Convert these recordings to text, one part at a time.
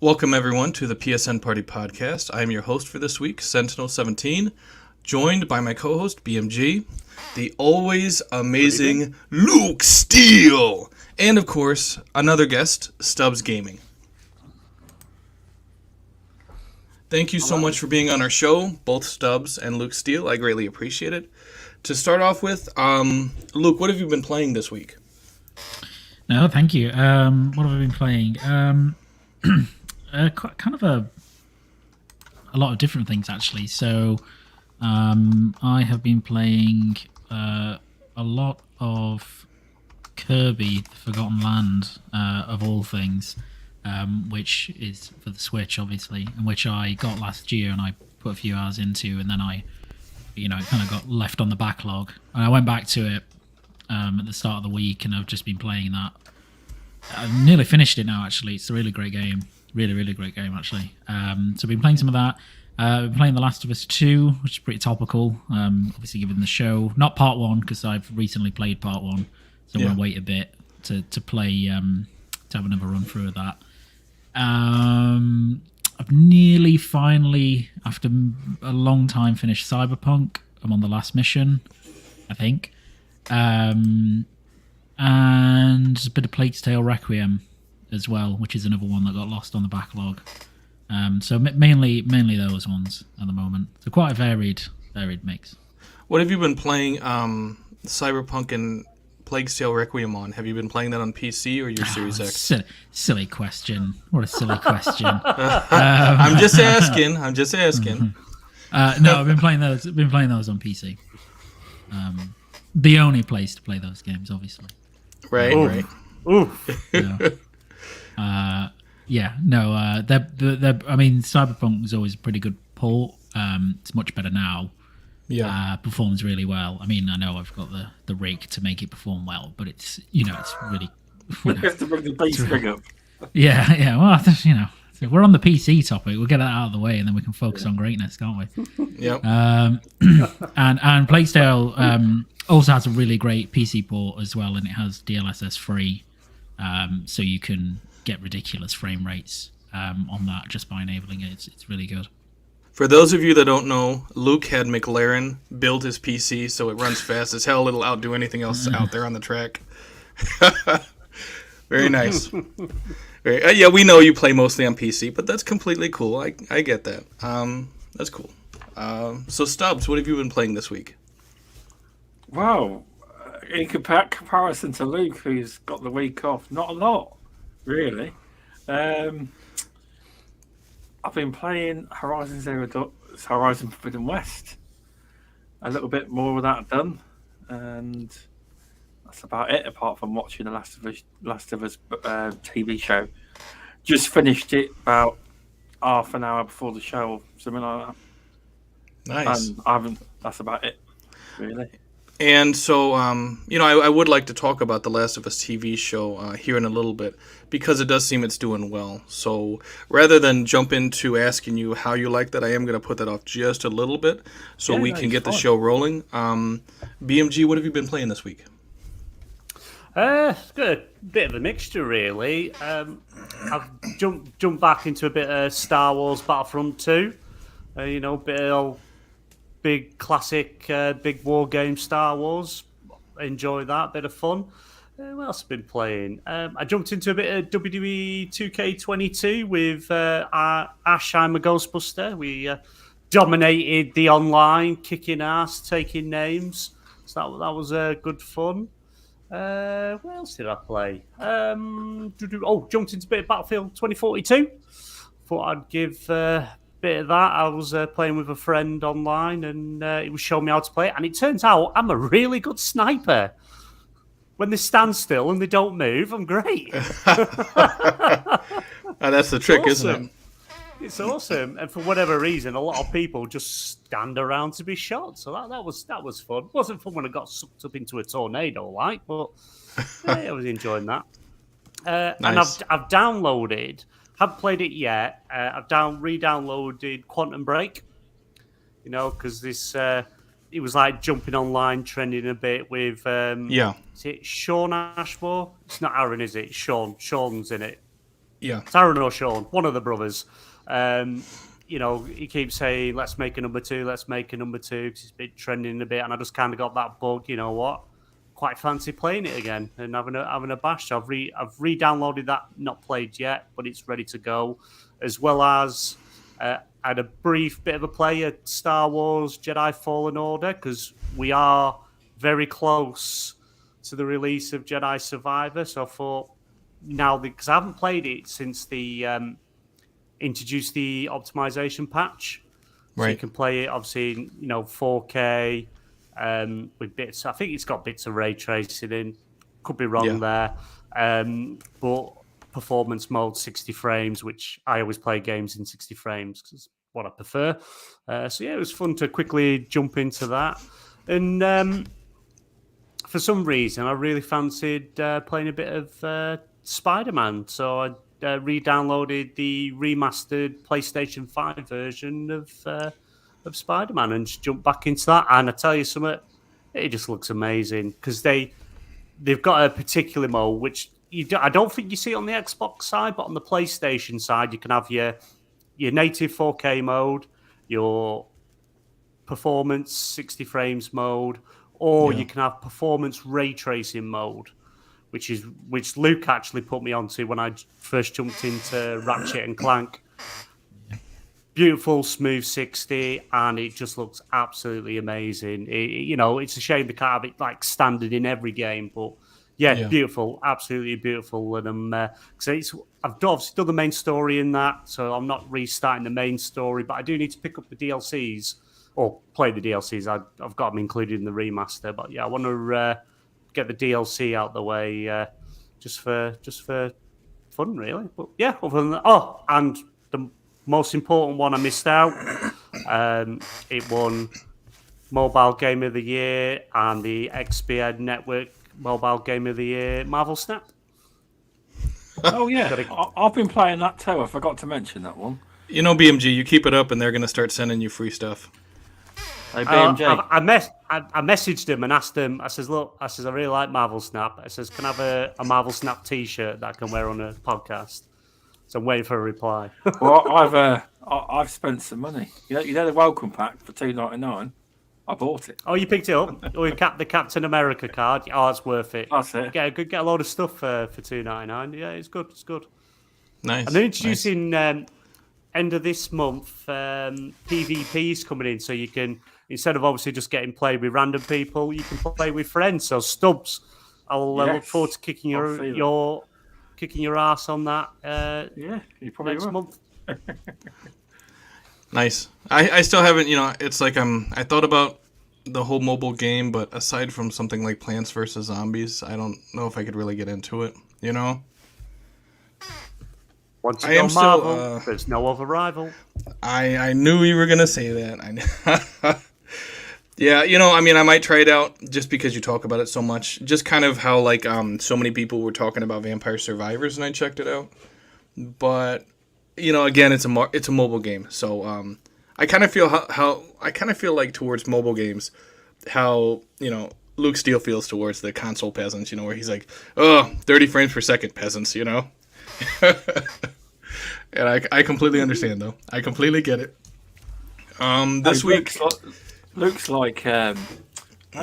Welcome, everyone, to the PSN Party Podcast. I am your host for this week, Sentinel17, joined by my co-host, BMG, the always amazing Luke STEEEELE, and, of course, another guest, StubzGaming. Thank you so much for being on our show, both Stubbs and Luke STEEELE. I greatly appreciate it. To start off with, Luke, what have you been playing this week? No, thank you. What have I been playing? Kind of a lot of different things, actually. So I have been playing a lot of Kirby, the Forgotten Land, of all things, which is for the Switch, obviously, and which I got last year and I put a few hours into, and then it kind of got left on the backlog. And I went back to it at the start of the week, and I've just been playing that. I've nearly finished it now, actually. It's a really great game. Really, really great game, actually. So I've been playing some of that. I've been playing The Last of Us 2, which is pretty topical. Obviously, given the show. Not Part 1, because I've recently played Part 1. So I'm going to wait a bit to play, to have another run through of that. I've nearly finally, after a long time, finished Cyberpunk. I'm on the last mission, I think. And a bit of Plague's Tale Requiem as well, which is another one that got lost on the backlog. So mainly those ones at the moment. So quite a varied mix. What have you been playing Cyberpunk and Plague's Tale Requiem on? Have you been playing that on PC or your Series X? Silly question. What a silly question. I'm just asking. No, I've been playing those. I've been playing those on PC. The only place to play those games, obviously. Right. Oof. I mean, Cyberpunk was always a pretty good port. It's much better now. Yeah. Performs really well. I mean, I know I've got the rig to make it perform well, but it's it's really. We have to bring the bass rig up. Yeah. Well, so we're on the PC topic. We'll get that out of the way, and then we can focus on greatness, can't we? Yep. And Plague's Tale also has a really great PC port as well, and it has DLSS free, so you can get ridiculous frame rates on that just by enabling it. It's really good. For those of you that don't know, Luke had McLaren build his PC so it runs fast as hell. It'll outdo anything else out there on the track. Very nice. We know you play mostly on PC, but that's completely cool. I get that. That's cool. So Stubbs, what have you been playing this week? Wow. In comparison to Luke, who's got the week off, not a lot, really. I've been playing Horizon Forbidden West. A little bit more of that done, and that's about it. Apart from watching the Last of Us TV show, just finished it about half an hour before the show, or something like that. Nice. And that's about it, really. And so, I would like to talk about the Last of Us TV show here in a little bit, because it does seem it's doing well. So rather than jump into asking you how you like that, I am going to put that off just a little bit so we can get the show rolling. BMG, what have you been playing this week? It's got a bit of a mixture, really. I've jumped back into a bit of Star Wars Battlefront 2. Bit of big classic, big war game Star Wars. Enjoy that, bit of fun. What else have I been playing? I jumped into a bit of WWE 2K22 with Ash, I'm a Ghostbuster. We dominated the online, kicking ass, taking names. So that was good fun. What else did I play? Jumped into a bit of Battlefield 2042. Thought I'd give bit of that. I was playing with a friend online, and he was showing me how to play it. And it turns out I'm a really good sniper. When they stand still and they don't move, I'm great. That's the trick, isn't it? It's awesome. And for whatever reason, a lot of people just stand around to be shot. So that was fun. It wasn't fun when I got sucked up into a tornado, but I was enjoying that. Nice. And I've downloaded. Haven't played it yet. I've re-downloaded Quantum Break. Because this it was like jumping online, trending a bit with. Is it Sean Ashmore? It's not Aaron, is it? Sean. Sean's in it. Yeah. Aaron or Sean, one of the brothers. He keeps saying, let's make a number 2, let's make a number 2, because it's been trending a bit, and I just kind of got that bug, you know what? Quite fancy playing it again and having a bash. So I've re-downloaded that, not played yet, but it's ready to go. As well as I had a brief bit of a play at Star Wars Jedi Fallen Order, because we are very close to the release of Jedi Survivor. So I thought, now, because I haven't played it since the introduced the optimization patch, so you can play it obviously in 4K with bits. I think it's got bits of ray tracing in. Could be wrong there, but performance mode 60 frames, which I always play games in 60 frames because it's what I prefer. So yeah, it was fun to quickly jump into that, and for some reason I really fancied playing a bit of Spider-Man, so I re-downloaded the remastered PlayStation 5 version of Spider-Man and just jumped back into that. And I tell you something, it just looks amazing because they've got a particular mode which I don't think you see on the Xbox side, but on the PlayStation side, you can have your native 4K mode, your performance 60 frames mode, or you can have performance ray tracing mode, which Luke actually put me onto when I first jumped into Ratchet and Clank. Beautiful, smooth 60, and it just looks absolutely amazing. It's a shame they can't have it like standard in every game, but beautiful, absolutely beautiful. And I've obviously done the main story in that, so I'm not restarting the main story, but I do need to pick up the DLCs or play the DLCs. I've got them included in the remaster, but I want to get the DLC out the way just for fun, really. But yeah, other than that, and the most important one I missed out. It won Mobile Game of the Year and the XBN Network Mobile Game of the Year, Marvel Snap. Oh yeah, I've been playing that too. I forgot to mention that one. BMG, you keep it up, and they're gonna start sending you free stuff. Hey, BMJ. I messaged him and asked him. I says, look, I really like Marvel Snap. I says, can I have a Marvel Snap T-shirt that I can wear on a podcast? So I'm waiting for a reply. Well, I've spent some money. You know the welcome pack for $2.99. I bought it. Oh, you picked it up? Or you the Captain America card? Oh, it's worth it. That's it. Get a load of stuff for $2.99. Yeah, it's good. It's good. Nice. And they're introducing end of this month PvPs coming in, so you can, instead of obviously just getting played with random people, you can play with friends. So Stubbs, I'll look forward to kicking your ass on that. You probably next month. Nice. I still haven't. It's like I thought about the whole mobile game, but aside from something like Plants vs Zombies, I don't know if I could really get into it. Once you go Marvel, there's no other rival. I knew you were gonna say that. Yeah, I might try it out just because you talk about it so much. Just kind of how so many people were talking about Vampire Survivors, and I checked it out. But again, it's a mobile game, so I kind of feel like towards mobile games how Luke Steele feels towards the console peasants. Where he's like, 30 frames per second, peasants. And I completely understand, though. I completely get it. This week, Luke's like,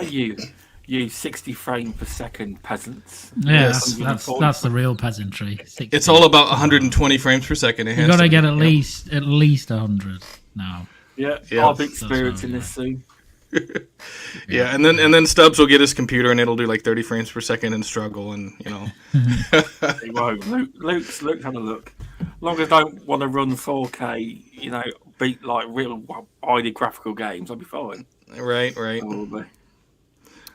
you 60 frame per second peasants. Yes, that's the real peasantry. 60. It's all about 120 frames per second. You got to get at least 100 now. Yeah. I'll be experiencing this soon. Yeah, and then Stubbs will get his computer and it'll do like 30 frames per second and struggle, and He won't. Luke's had a look. As long as I don't want to run 4K, beat like real highly graphical games, I'll be fine. Right. Probably.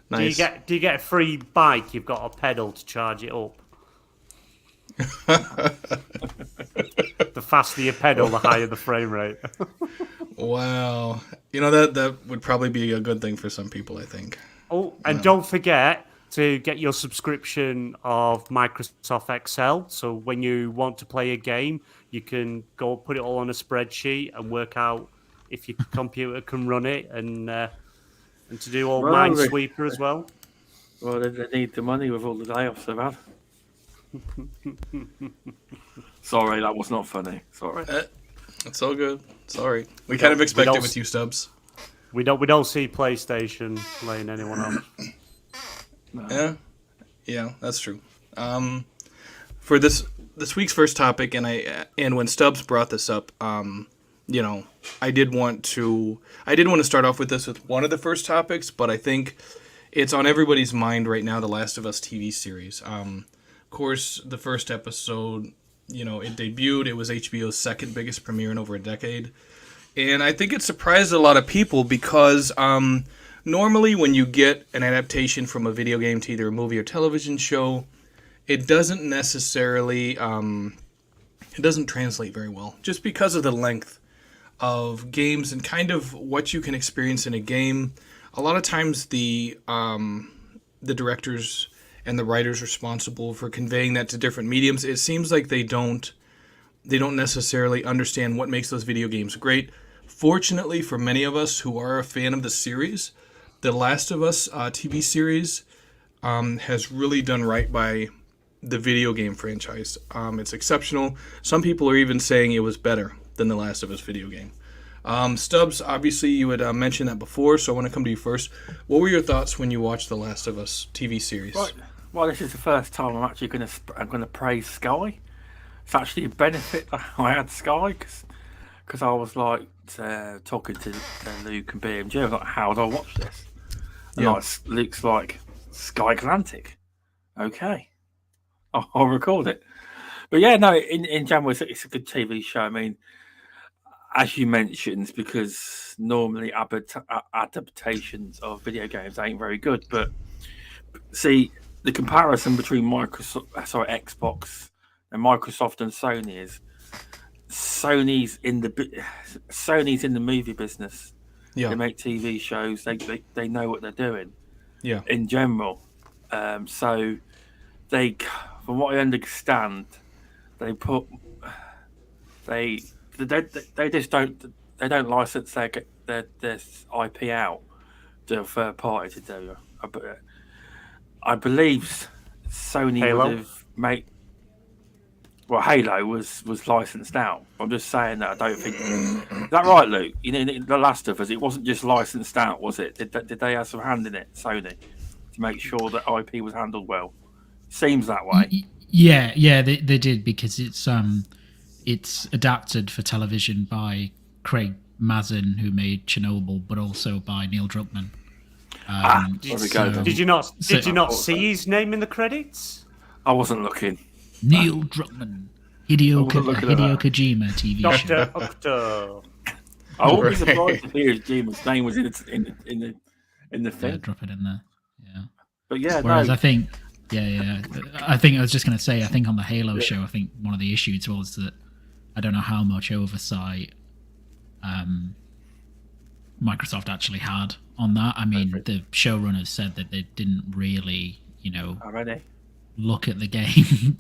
Nice. Do you get a free bike? You've got a pedal to charge it up. The faster your pedal, the higher the frame rate. Wow. That would probably be a good thing for some people, I think. Oh, and don't forget to get your subscription of Microsoft Excel. So when you want to play a game, you can go put it all on a spreadsheet and work out if your computer can run it, and to do all Minesweeper as well. Well, they need the money with all the layoffs they've had. Sorry, that was not funny. Sorry. It's all good. Sorry. We kind of expect it with you, Stubbs. We don't see PlayStation playing anyone else. No. Yeah, that's true. For this week's first topic, and when Stubbs brought this up, I did want to start off with this with one of the first topics, but I think it's on everybody's mind right now, The Last of Us TV series. Of course, the first episode, it debuted. It was HBO's second biggest premiere in over a decade. And I think it surprised a lot of people because normally when you get an adaptation from a video game to either a movie or television show, it doesn't necessarily, it doesn't translate very well. Just because of the length of games and kind of what you can experience in a game. A lot of times the directors and the writers responsible for conveying that to different mediums, it seems like they don't necessarily understand what makes those video games great. Fortunately for many of us who are a fan of the series, The Last of Us TV series has really done right by the video game franchise. It's exceptional. Some people are even saying it was better than The Last of Us video game. Stubbs, obviously you had mentioned that before, so I want to come to you first. What were your thoughts when you watched The Last of Us TV series? Right. Well, this is the first time I'm actually going to praise Sky. It's actually a benefit that I had Sky because I was like talking to Luke and BMG. I was like, how do I watch this? And Luke's like, Sky Atlantic. Okay, I'll record it. But yeah, no, in general, it's a good TV show. I mean, as you mentioned, because normally adaptations of video games ain't very good. But see, the comparison between Xbox and Microsoft and Sony is Sony's in the movie business. Yeah. They make TV shows. They know what they're doing. Yeah. In general, so they, from what I understand, they just don't license their IP out to a third party to do. I believe Sony Halo? would have made. Well, Halo was licensed out. I'm just saying that I don't think. Is that right, Luke? In The Last of Us, it wasn't just licensed out, was it? Did they have some hand in it, Sony, to make sure that IP was handled well? Seems that way. Yeah, they did because it's adapted for television by Craig Mazin, who made Chernobyl, but also by Neil Druckmann. Did you not see his name in the credits? I wasn't looking. Neil Druckmann, Hideo Kojima TV show. Dr. Octo. I wouldn't be surprised to hear Kojima's name was in the thing. Yeah, drop it in there. Yeah. But yeah, whereas no. I think, I think I was just going to say, I think on the Halo show, I think one of the issues was that I don't know how much oversight Microsoft actually had on that. I mean, the showrunners said that they didn't really, Already. look at the game,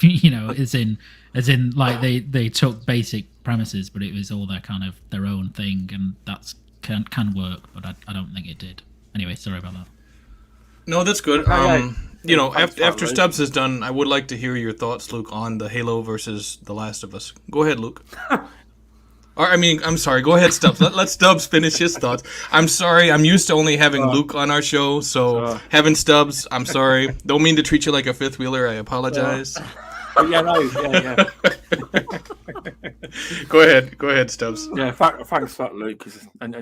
as in like they took basic premises, but it was all their own thing, and that's can work, but I don't think it did. Anyway, sorry about that. No, that's good. After Stubbs is done, I would like to hear your thoughts, Luke, on the Halo versus The Last of Us. Go ahead, Luke. I'm sorry. Go ahead, Stubbs. Let Stubbs finish his thoughts. I'm sorry. I'm used to only having Luke on our show, so having Stubbs, I'm sorry. Don't mean to treat you like a fifth wheeler. I apologize. Yeah. Go ahead, Stubbs. Yeah, thanks for that, Luke, and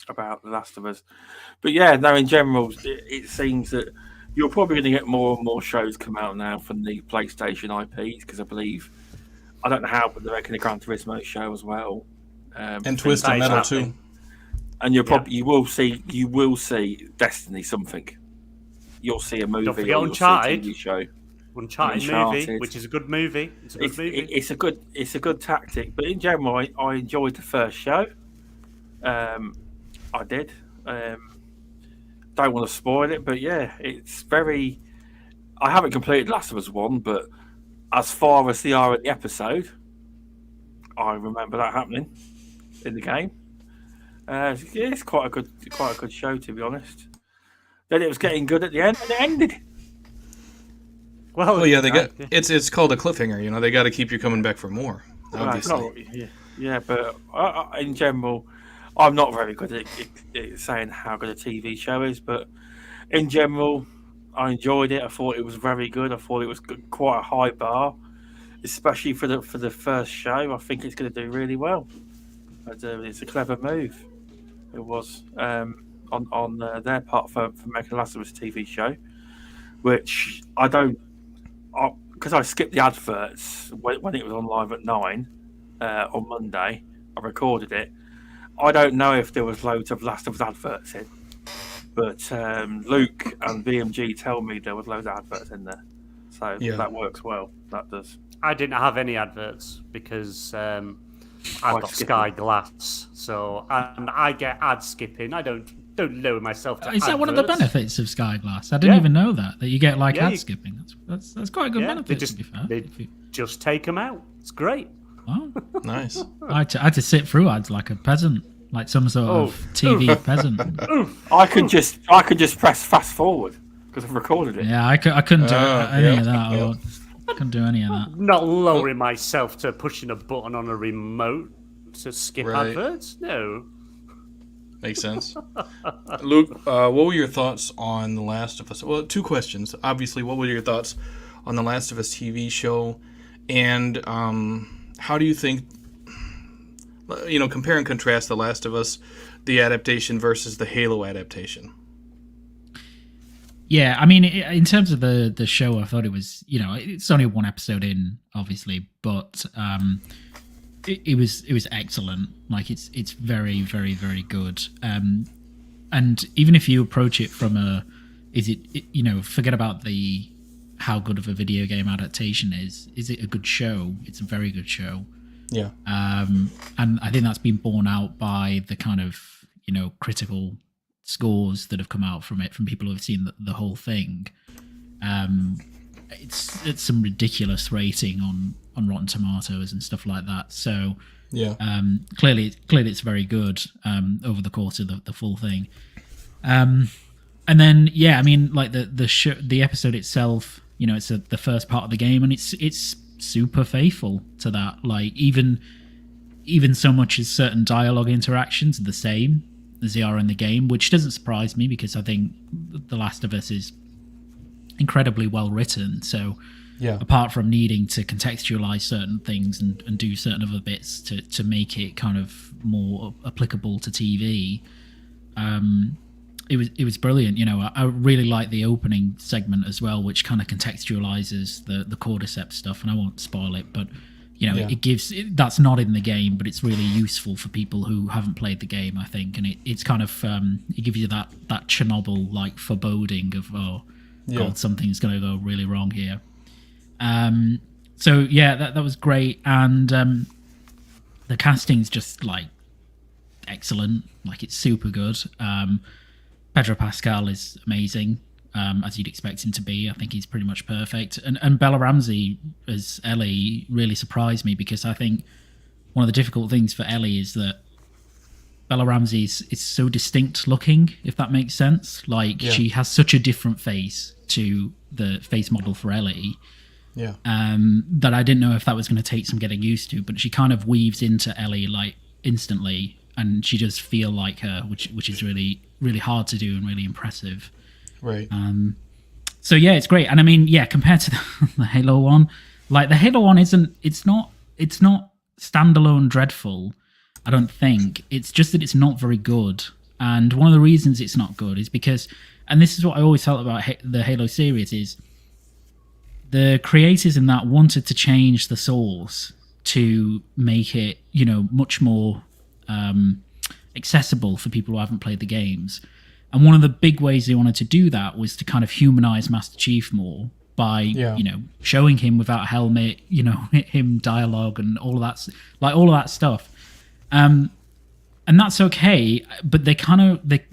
about The Last of Us. But yeah, no, in general, it seems that you're probably going to get more and more shows come out now from the PlayStation IPs, because I don't know how, but they're making a Gran Turismo show as well, and Twisted Metal too. And you will see Destiny something. You'll see a movie. Don't forget Uncharted. See a TV show. Uncharted movie, which is a good movie. It's a good tactic, but in general, I enjoyed the first show. I did. Don't want to spoil it, but yeah, it's very. I haven't completed Last of Us 1, but as far as they are at the episode, I remember that happening in the game. It's quite a good show, to be honest. Then it was getting good at the end, and it ended. Well, yeah, they got it's called a cliffhanger. You know, they got to keep you coming back for more. Obviously, yeah, but in general, I'm not very good at saying how good a TV show is. But in general, I enjoyed it. I thought it was very good. I thought it was quite a high bar, especially for the first show. I think it's going to do really well. It's a clever move. It was on their part for making the Last of Us TV show, which I don't, because I skipped the adverts when it was on live at 9 on Monday. I recorded it. I don't know if there was loads of Last of Us adverts in, but Luke and BMG tell me there was loads of adverts in there, so that works well. That does. I didn't have any adverts because I've got Sky Glass, so and I get ad skipping. I don't lower myself to Is that adverts. one of the benefits of Sky Glass? I didn't even know that you get like ad skipping. That's quite a good benefit. To be fair, they just take them out. It's great. Oh, nice. I had to sit through ads like a peasant, like some sort of TV peasant. I could just press fast forward because I've recorded it. Yeah, I couldn't do any of that. I couldn't do any of that. Not lowering myself to pushing a button on a remote to skip adverts. No. Makes sense. Luke, what were your thoughts on The Last of Us? Well, 2 questions. Obviously, what were your thoughts on The Last of Us TV show? And how do you think, compare and contrast The Last of Us, the adaptation versus the Halo adaptation? Yeah, I mean, in terms of the show, I thought it was, it's only 1 episode in, obviously, but it was excellent. Like, it's very, very, very good. And even if you approach it from forget about how good of a video game adaptation is it a good show? It's a very good show. Yeah. And I think that's been borne out by the kind of, critical scores that have come out from it, from people who have seen the whole thing. It's some ridiculous rating on Rotten Tomatoes and stuff like that. So clearly it's very good over the course of the full thing. And then I mean, like the episode itself, it's the first part of the game, and it's super faithful to that. Like even so much as certain dialogue interactions are the same as they are in the game, which doesn't surprise me because I think The Last of Us is incredibly well written. So apart from needing to contextualize certain things and do certain other bits to make it kind of more applicable to TV, it was brilliant. I really like the opening segment as well, which kind of contextualizes the cordyceps stuff, and I won't spoil it, but it gives that's not in the game, but it's really useful for people who haven't played the game, I think, and it's kind of it gives you that Chernobyl like foreboding of God, something's going to go really wrong here. So that was great, and the casting's just like excellent. Like, it's super good. Pedro Pascal is amazing, as you'd expect him to be. I think he's pretty much perfect. And Bella Ramsey as Ellie really surprised me, because I think one of the difficult things for Ellie is that Bella Ramsey is so distinct looking, if that makes sense. Like, she has such a different face to the face model for Ellie. That I didn't know if that was going to take some getting used to, but she kind of weaves into Ellie like instantly, and she does feel like her, which is really, really hard to do and really impressive. Right. So it's great. And I mean, compared to the Halo one, like the Halo one it's not standalone dreadful, I don't think. It's just that it's not very good. And one of the reasons it's not good is because, and this is what I always felt about the Halo series, is the creators in that wanted to change the source to make it, much more accessible for people who haven't played the games. And one of the big ways they wanted to do that was to kind of humanize Master Chief more by, showing him without a helmet, him dialogue and all of that stuff. And that's okay, but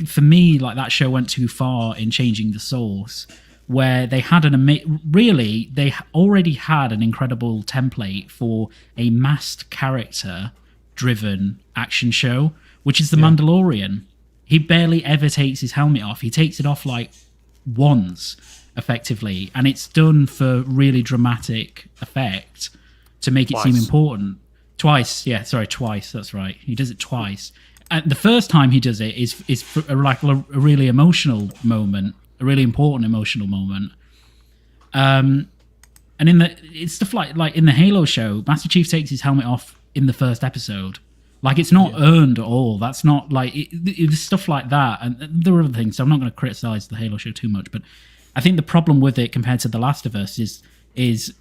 for me, like, that show went too far in changing the source, where they had they already had an incredible template for a masked character driven action show, which is The Mandalorian. He barely ever takes his helmet off. He takes it off like once, effectively, and it's done for really dramatic effect to make it seem important. Twice. That's right. He does it twice. And the first time he does it is for like a really emotional moment, a really important emotional moment. And it's stuff like in the Halo show, Master Chief takes his helmet off in the first episode. Like, it's not earned at all. That's not like it's stuff like that. And there are other things. So I'm not going to criticize the Halo show too much, but I think the problem with it compared to The Last of Us is,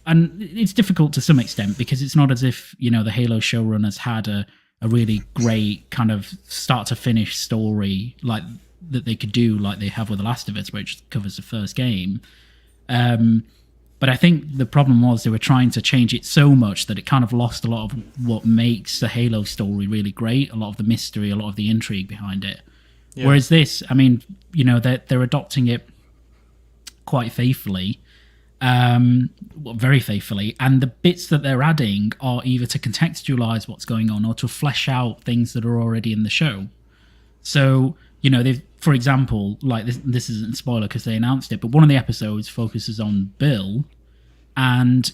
and it's difficult to some extent because it's not as if, you know, the Halo showrunners had a really great kind of start to finish story like that they could do like they have with The Last of Us, which covers the first game. But I think the problem was they were trying to change it so much that it kind of lost a lot of what makes the Halo story really great, a lot of the mystery, a lot of the intrigue behind it. Yeah. Whereas this, I mean, you know, they're adopting it quite faithfully, very faithfully, and the bits that they're adding are either to contextualize what's going on or to flesh out things that are already in the show. So, you know, for example, like this isn't a spoiler because they announced it, but one of the episodes focuses on Bill, and,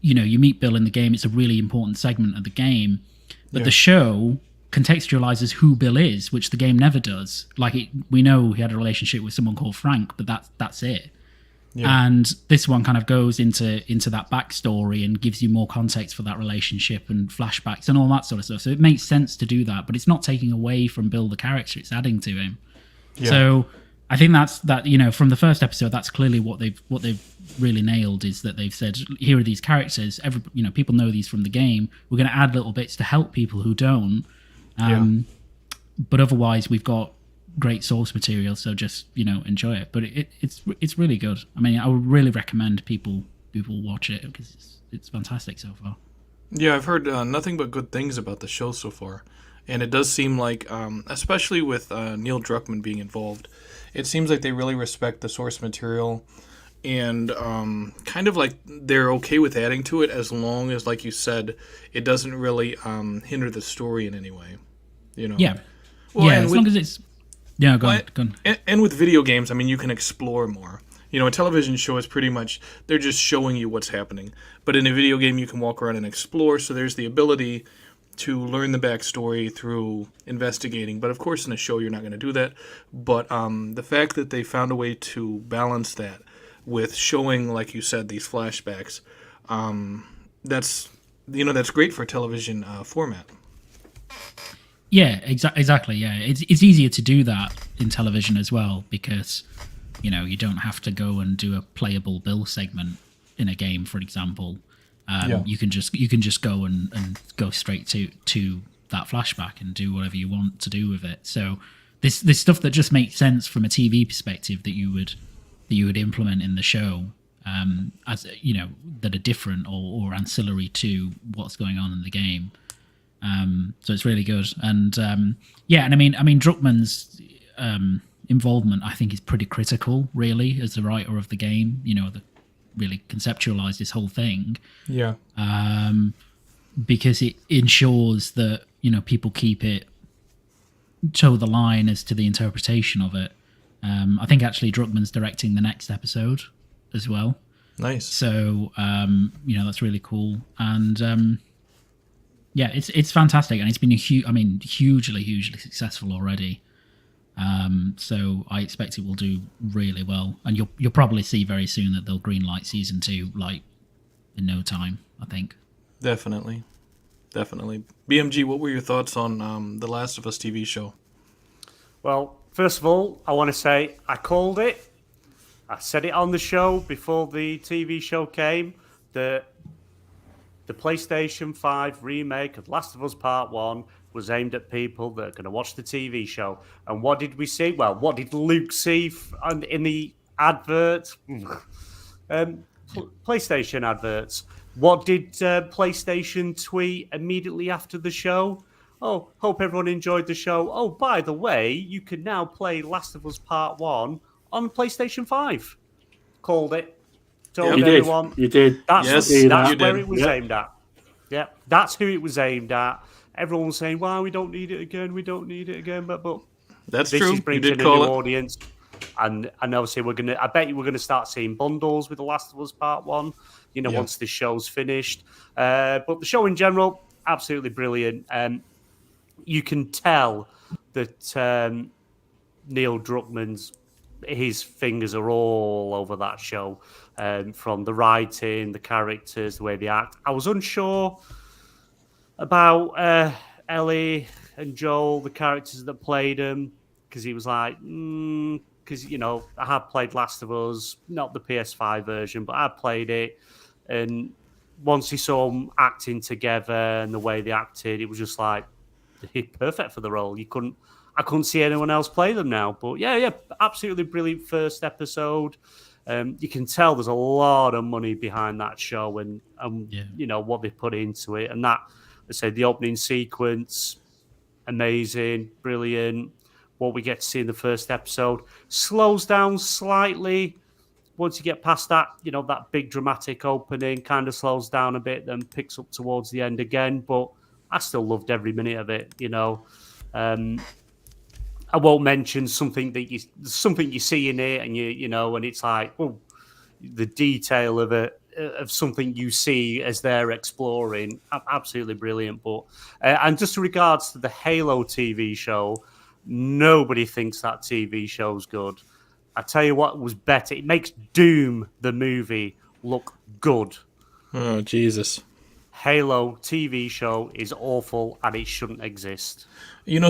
you know, you meet Bill in the game. It's a really important segment of the game, but the show contextualizes who Bill is, which the game never does. Like, we know he had a relationship with someone called Frank, but that's it. Yeah. And this one kind of goes into that backstory and gives you more context for that relationship and flashbacks and all that sort of stuff. So it makes sense to do that, but it's not taking away from Bill the character; it's adding to him. Yeah. So I think that you know, from the first episode, that's clearly what they've really nailed, is that they've said, here are these characters. You know, people know these from the game. We're going to add little bits to help people who don't. But otherwise, we've got great source material, so just, you know, enjoy it. But it's really good. I mean, I would really recommend people watch it because it's fantastic so far. Yeah, I've heard nothing but good things about the show so far, and it does seem like, especially with Neil Druckmann being involved, it seems like they really respect the source material, and kind of like they're okay with adding to it as long as, like you said, it doesn't really hinder the story in any way. You know? Yeah. Well, yeah, as long as it's... Yeah, go on. And with video games, I mean, you can explore more. You know, a television show is pretty much, they're just showing you what's happening. But in a video game, you can walk around and explore, so there's the ability to learn the backstory through investigating. But of course, in a show, you're not going to do that. But the fact that they found a way to balance that with showing, like you said, these flashbacks, that's great for a television format. Yeah, exactly. Yeah, it's easier to do that in television as well because, you know, you don't have to go and do a playable Bill segment in a game, for example. You can just go and go straight to that flashback and do whatever you want to do with it. So this stuff that just makes sense from a TV perspective that you would implement in the show, as you know, that are different or ancillary to what's going on in the game. So it's really good, and and I mean Druckmann's involvement, I think, is pretty critical, really, as the writer of the game. You know, that really conceptualized this whole thing. Yeah. Because it ensures that, you know, people keep it toe the line as to the interpretation of it. I think actually Druckmann's directing the next episode as well. Nice. So you know, that's really cool, and. Yeah, it's fantastic, and it's been hugely successful already. So I expect it will do really well, and you'll probably see very soon that they'll greenlight season 2, like, in no time, I think. Definitely. BMG, what were your thoughts on The Last of Us TV show? Well, first of all, I want to say I called it. I said it on the show before the TV show came that the PlayStation 5 remake of Last of Us Part 1 was aimed at people that are going to watch the TV show. And what did we see? Well, what did Luke see in the advert? PlayStation adverts. What did PlayStation tweet immediately after the show? Oh, hope everyone enjoyed the show. Oh, by the way, you can now play Last of Us Part 1 on PlayStation 5. Called it. Told everyone. You did. That's where it was aimed at. Yeah, that's who it was aimed at. Everyone was saying, "Well, we don't need it again. We don't need it again." But that's this true. is bringing a new audience. And obviously I bet you we're gonna start seeing bundles with The Last of Us Part 1, once the show's finished. But the show in general, absolutely brilliant. You can tell that Neil Druckmann's his fingers are all over that show, from the writing, the characters, the way they act. I was unsure about Ellie and Joel, the characters that played them, because he was like, because I had played Last of Us, not the PS5 version, but I played it, and once he saw them acting together and the way they acted, it was just like perfect for the role. I couldn't see anyone else play them now. But yeah, absolutely brilliant first episode. You can tell there's a lot of money behind that show and what they put into it. And that, I say, the opening sequence, amazing, brilliant. What we get to see in the first episode slows down slightly once you get past that. That big dramatic opening kind of slows down a bit, then picks up towards the end again. But I still loved every minute of it. I won't mention something you see in it, and and it's like, the detail of it, of something you see as they're exploring, absolutely brilliant. But and just in regards to the Halo TV show, nobody thinks that TV show's good. I tell you what was better. It makes Doom the movie look good. Oh, Jesus. Halo TV show is awful and it shouldn't exist.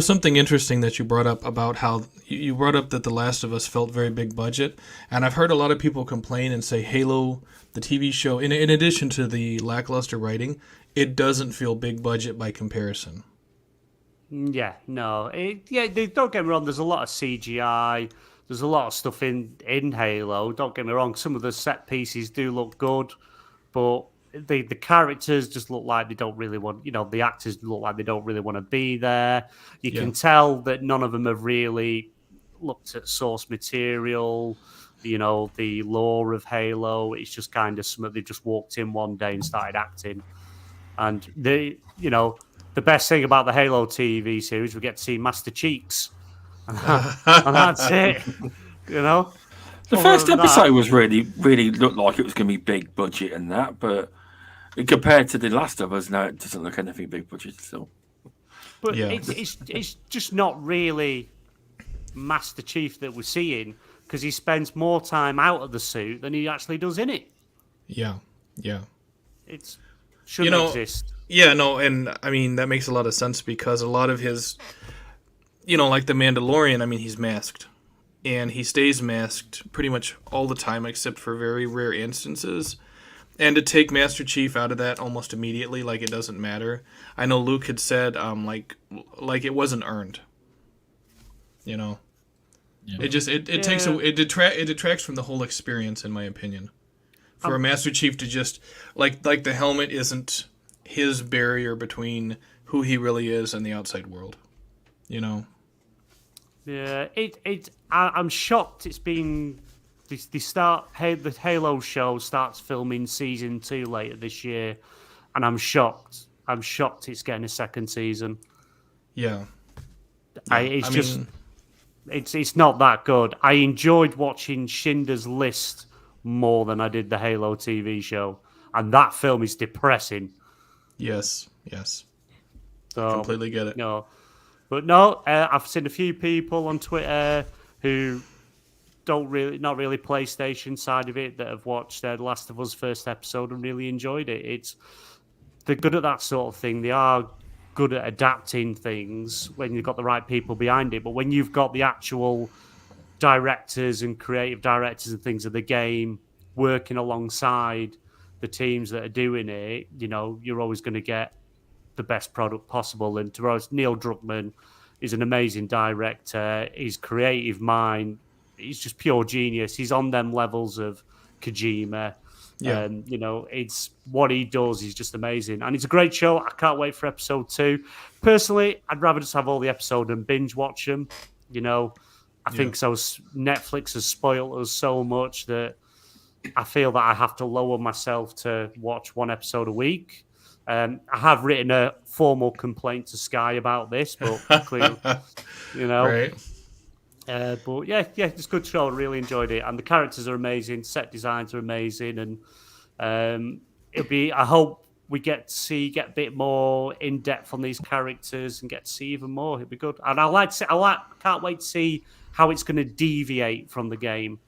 Something interesting that you brought up about how you brought up that The Last of Us felt very big budget, and I've heard a lot of people complain and say Halo, the TV show, in addition to the lackluster writing, it doesn't feel big budget by comparison. Yeah, no. Don't get me wrong, there's a lot of CGI, there's a lot of stuff in Halo, don't get me wrong, some of the set pieces do look good, but the characters just look like they don't really want, the actors look like they don't really want to be there. You can tell that none of them have really looked at source material, the lore of Halo. It's just kind of something they just walked in one day and started acting. And the best thing about the Halo TV series, we get to see Master Cheeks. And that's it. The first episode was really looked like it was going to be big budget and that, but compared to The Last of Us, no, it doesn't look anything big budget still. But it's just not really Master Chief that we're seeing, because he spends more time out of the suit than he actually does in it. Yeah. It shouldn't exist. Yeah, no, and I mean, that makes a lot of sense because a lot of his, like the Mandalorian, I mean, he's masked. And he stays masked pretty much all the time except for very rare instances. And to take Master Chief out of that almost immediately, like it doesn't matter. I know Luke had said, like it wasn't earned. Yeah. It just it detracts from the whole experience, in my opinion. For a Master Chief to just like the helmet isn't his barrier between who he really is and the outside world. Yeah, I'm shocked. It's been the Halo show starts filming season 2 later this year, and I'm shocked. It's getting a second season. Yeah. It's not that good. I enjoyed watching Schindler's List more than I did the Halo TV show, and that film is depressing. Yes. So, completely get it. No. But no, I've seen a few people on Twitter who not really PlayStation side of it, that have watched The Last of Us first episode and really enjoyed it. They're good at that sort of thing. They are good at adapting things when you've got the right people behind it. But when you've got the actual directors and creative directors and things of the game working alongside the teams that are doing it, you're always going to get the best product possible. And to us, Neil Druckmann is an amazing director. His creative mind, he's just pure genius. He's on them levels of Kojima. Yeah. It's what he does. He's just amazing. And it's a great show. I can't wait for episode 2. Personally, I'd rather just have all the episode and binge watch them. I think so. Netflix has spoiled us so much that I feel that I have to lower myself to watch one episode a week. I have written a formal complaint to Sky about this, but clearly, Right. But yeah, it's a good show. I really enjoyed it, and the characters are amazing, set designs are amazing, and it'll be. I hope we get a bit more in depth on these characters and get to see even more. It'll be good, and can't wait to see how it's going to deviate from the game,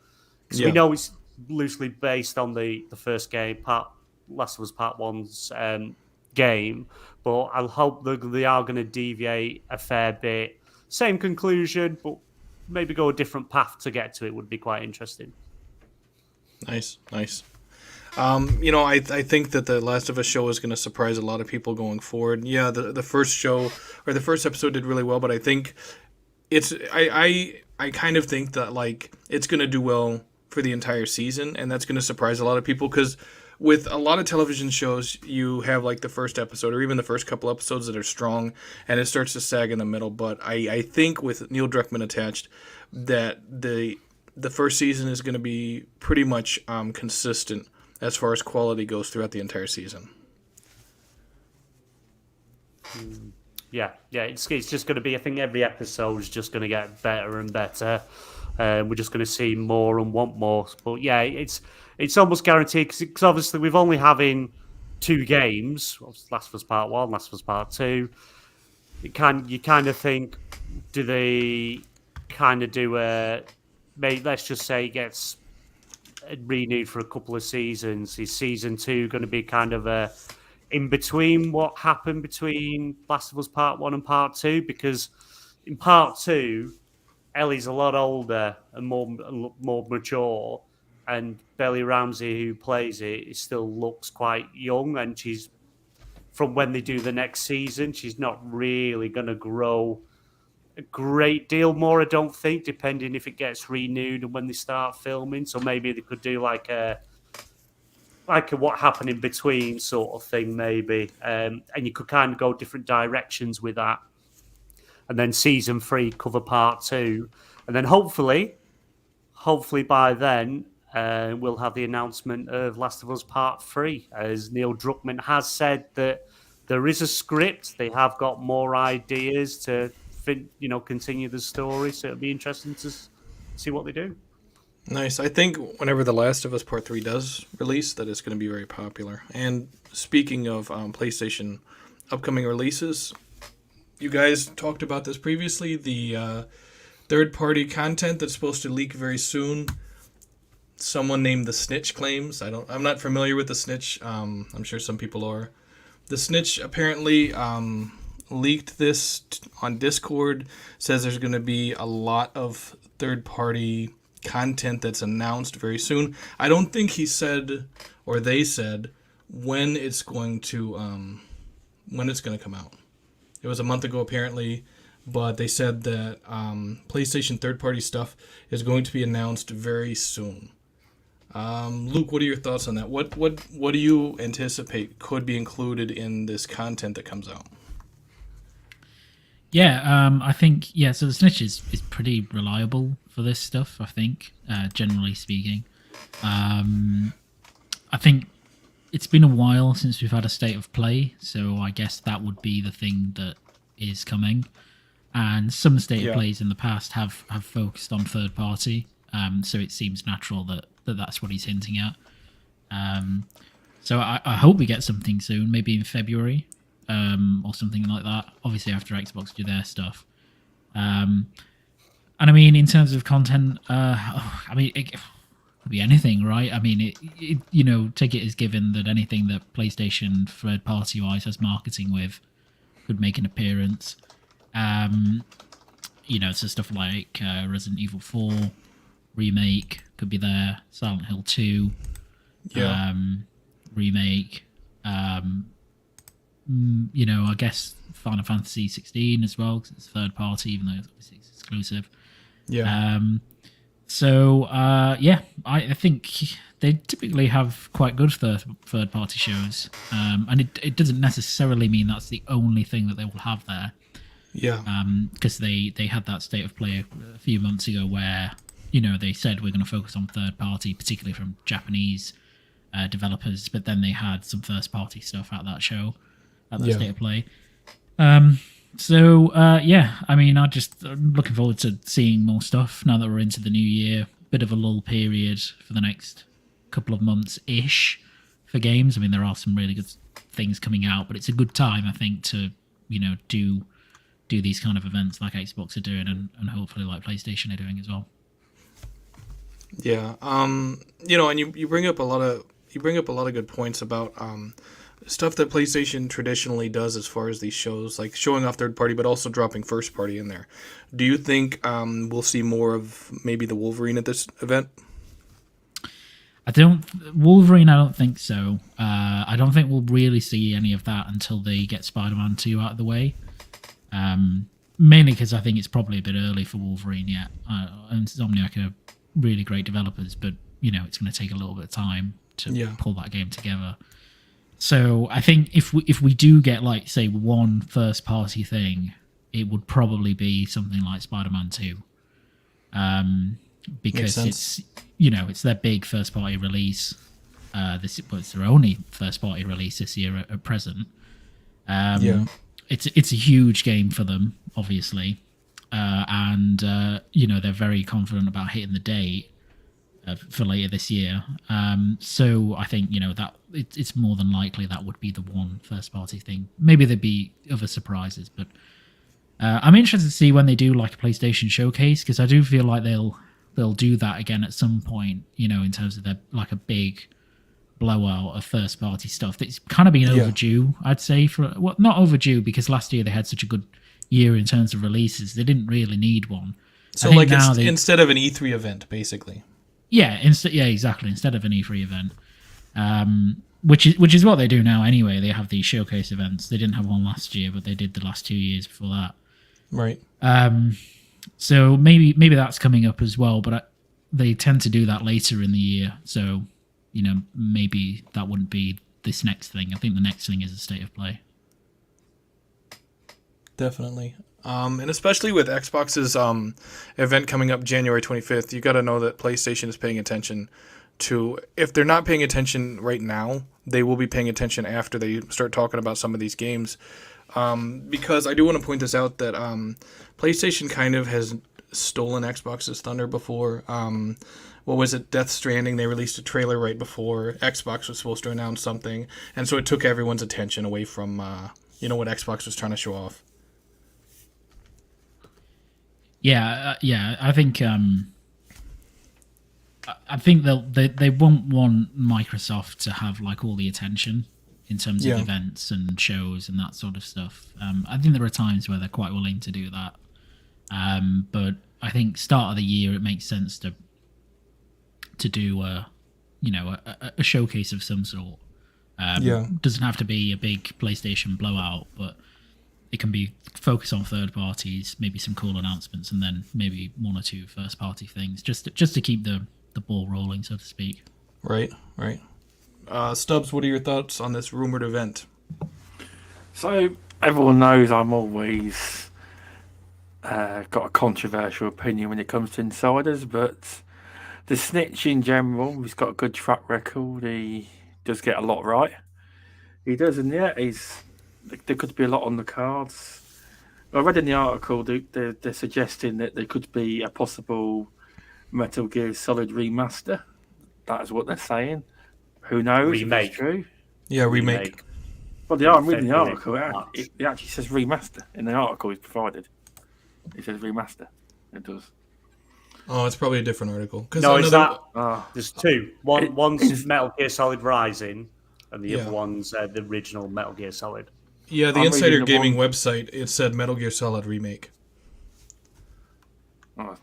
because we Yeah. know it's loosely based on the first game, Last of Us Part One's game, but I hope they are going to deviate a fair bit. Same conclusion, but maybe go a different path to get to it would be quite interesting. Nice. I think that the Last of Us show is going to surprise a lot of people going forward. Yeah, the first show or the first episode did really well, but I think I kind of think that like it's going to do well for the entire season, and that's going to surprise a lot of people because with a lot of television shows, you have like the first episode or even the first couple episodes that are strong, and it starts to sag in the middle. But I think with Neil Druckmann attached, that the first season is going to be pretty much consistent as far as quality goes throughout the entire season. Yeah, it's just going to be. I think every episode is just going to get better and better. We're just going to see more and want more. But yeah, it's almost guaranteed because obviously we've only having 2 games. Last of Us Part 1, Last of Us Part 2. You kind of think, do they kind of do maybe let's just say it gets renewed for a couple of seasons. Is season 2 going to be kind of in between what happened between Last of Us Part 1 and Part 2? Because in Part 2, Ellie's a lot older and more mature, and Belly Ramsey, who plays it, still looks quite young, and she's, from when they do the next season, she's not really going to grow a great deal more, I don't think, depending if it gets renewed and when they start filming. So maybe they could do like a what happened in between sort of thing, maybe. And you could kind of go different directions with that. And then season 3 cover part 2. And then hopefully by then, we'll have the announcement of Last of Us Part 3. As Neil Druckmann has said that there is a script. They have got more ideas to continue the story. So it'll be interesting to see what they do. Nice. I think whenever The Last of Us Part 3 does release, that it's going to be very popular. And speaking of PlayStation upcoming releases, you guys talked about this previously, the third-party content that's supposed to leak very soon. Someone named the Snitch claims. I'm not familiar with the Snitch. I'm sure some people are. The Snitch apparently leaked this on Discord, says there's going to be a lot of third-party content that's announced very soon. I don't think he said, or they said, when it's going to come out. It was a month ago apparently, but they said that PlayStation third-party stuff is going to be announced very soon. Luke, what are your thoughts on that? What do you anticipate could be included in this content that comes out? Yeah, I think, so the Snitch is pretty reliable for this stuff, I think, generally speaking. I think it's been a while since we've had a state of play, so I guess that would be the thing that is coming. And some state of plays in the past have focused on third party, so it seems natural that that's what he's hinting at. So I hope we get something soon, maybe in February. Or something like that. Obviously, after Xbox do their stuff. And I mean, in terms of content, it could be anything, right? I mean, take it as given that anything that PlayStation third party wise has marketing with could make an appearance. So stuff like Resident Evil 4 remake could be there. Silent Hill 2 remake. I guess Final Fantasy 16 as well, because it's third party, even though it's exclusive. Yeah. I think they typically have quite good third party shows, and it doesn't necessarily mean that's the only thing that they will have there. Yeah. Because they had that state of play a few months ago where they said we're going to focus on third party, particularly from Japanese developers, but then they had some first party stuff at that show. At that state of play. So yeah, I mean, I'm looking forward to seeing more stuff now that we're into the new year. Bit of a lull period for the next couple of months ish for games. I mean, there are some really good things coming out, but it's a good time, I think, to do these kind of events like Xbox are doing, and hopefully like PlayStation are doing as well. Yeah. And you bring up a lot of good points about stuff that PlayStation traditionally does as far as these shows, like showing off third party, but also dropping first party in there. Do you think we'll see more of maybe the Wolverine at this event? Wolverine, I don't think so. I don't think we'll really see any of that until they get Spider-Man 2 out of the way. Mainly because I think it's probably a bit early for Wolverine yet. Insomniac are really great developers, but it's going to take a little bit of time to pull that game together. So I think if we do get, like, say, one first party thing, it would probably be something like Spider-Man 2. Because it's their big first party release. It's their only first party release this year at present. It's a huge game for them, obviously, and they're very confident about hitting the date for later this year. So I think that it's more than likely that would be the one first party thing. Maybe there'd be other surprises, but I'm interested to see when they do like a PlayStation showcase, because I do feel like they'll do that again at some point. In terms of their like a big blowout of first party stuff that's kind of been overdue, I'd say. Not overdue, because last year they had such a good year in terms of releases. They didn't really need one. So like instead of an E3 event, basically. Yeah, exactly. Instead of an E3 event, which is what they do now anyway. They have these showcase events. They didn't have one last year, but they did the last 2 years before that. Right. So maybe that's coming up as well, but they tend to do that later in the year. So maybe that wouldn't be this next thing. I think the next thing is a state of play. Definitely. And especially with Xbox's event coming up January 25th, you got to know that PlayStation is paying attention to, if they're not paying attention right now, they will be paying attention after they start talking about some of these games. Because I do want to point this out that PlayStation kind of has stolen Xbox's thunder before. What was it? Death Stranding, they released a trailer right before Xbox was supposed to announce something. And so it took everyone's attention away from, what Xbox was trying to show off. Yeah. I think they won't want Microsoft to have like all the attention in terms of events and shows and that sort of stuff. I think there are times where they're quite willing to do that, but I think start of the year it makes sense to do a showcase of some sort. Doesn't have to be a big PlayStation blowout, but it can be focus on third parties, maybe some cool announcements, and then maybe one or two first party things, just to keep the ball rolling, so to speak. Right. Stubbs, what are your thoughts on this rumored event? So everyone knows I'm always got a controversial opinion when it comes to insiders, but the snitch in general, he's got a good track record. He does get a lot right. He does, and there could be a lot on the cards. I read in the article they're suggesting that there could be a possible Metal Gear Solid remaster. That is what they're saying. Who knows? Remake. If it's true. Yeah, remake. Well, I'm reading the article. It actually says remaster in the article he's provided. It says remaster. It does. Oh, it's probably a different article. No, it's that. There's two. One's Metal Gear Solid Rising, and the other one's the original Metal Gear Solid. Yeah, the Insider Gaming website, it said Metal Gear Solid Remake. Oh,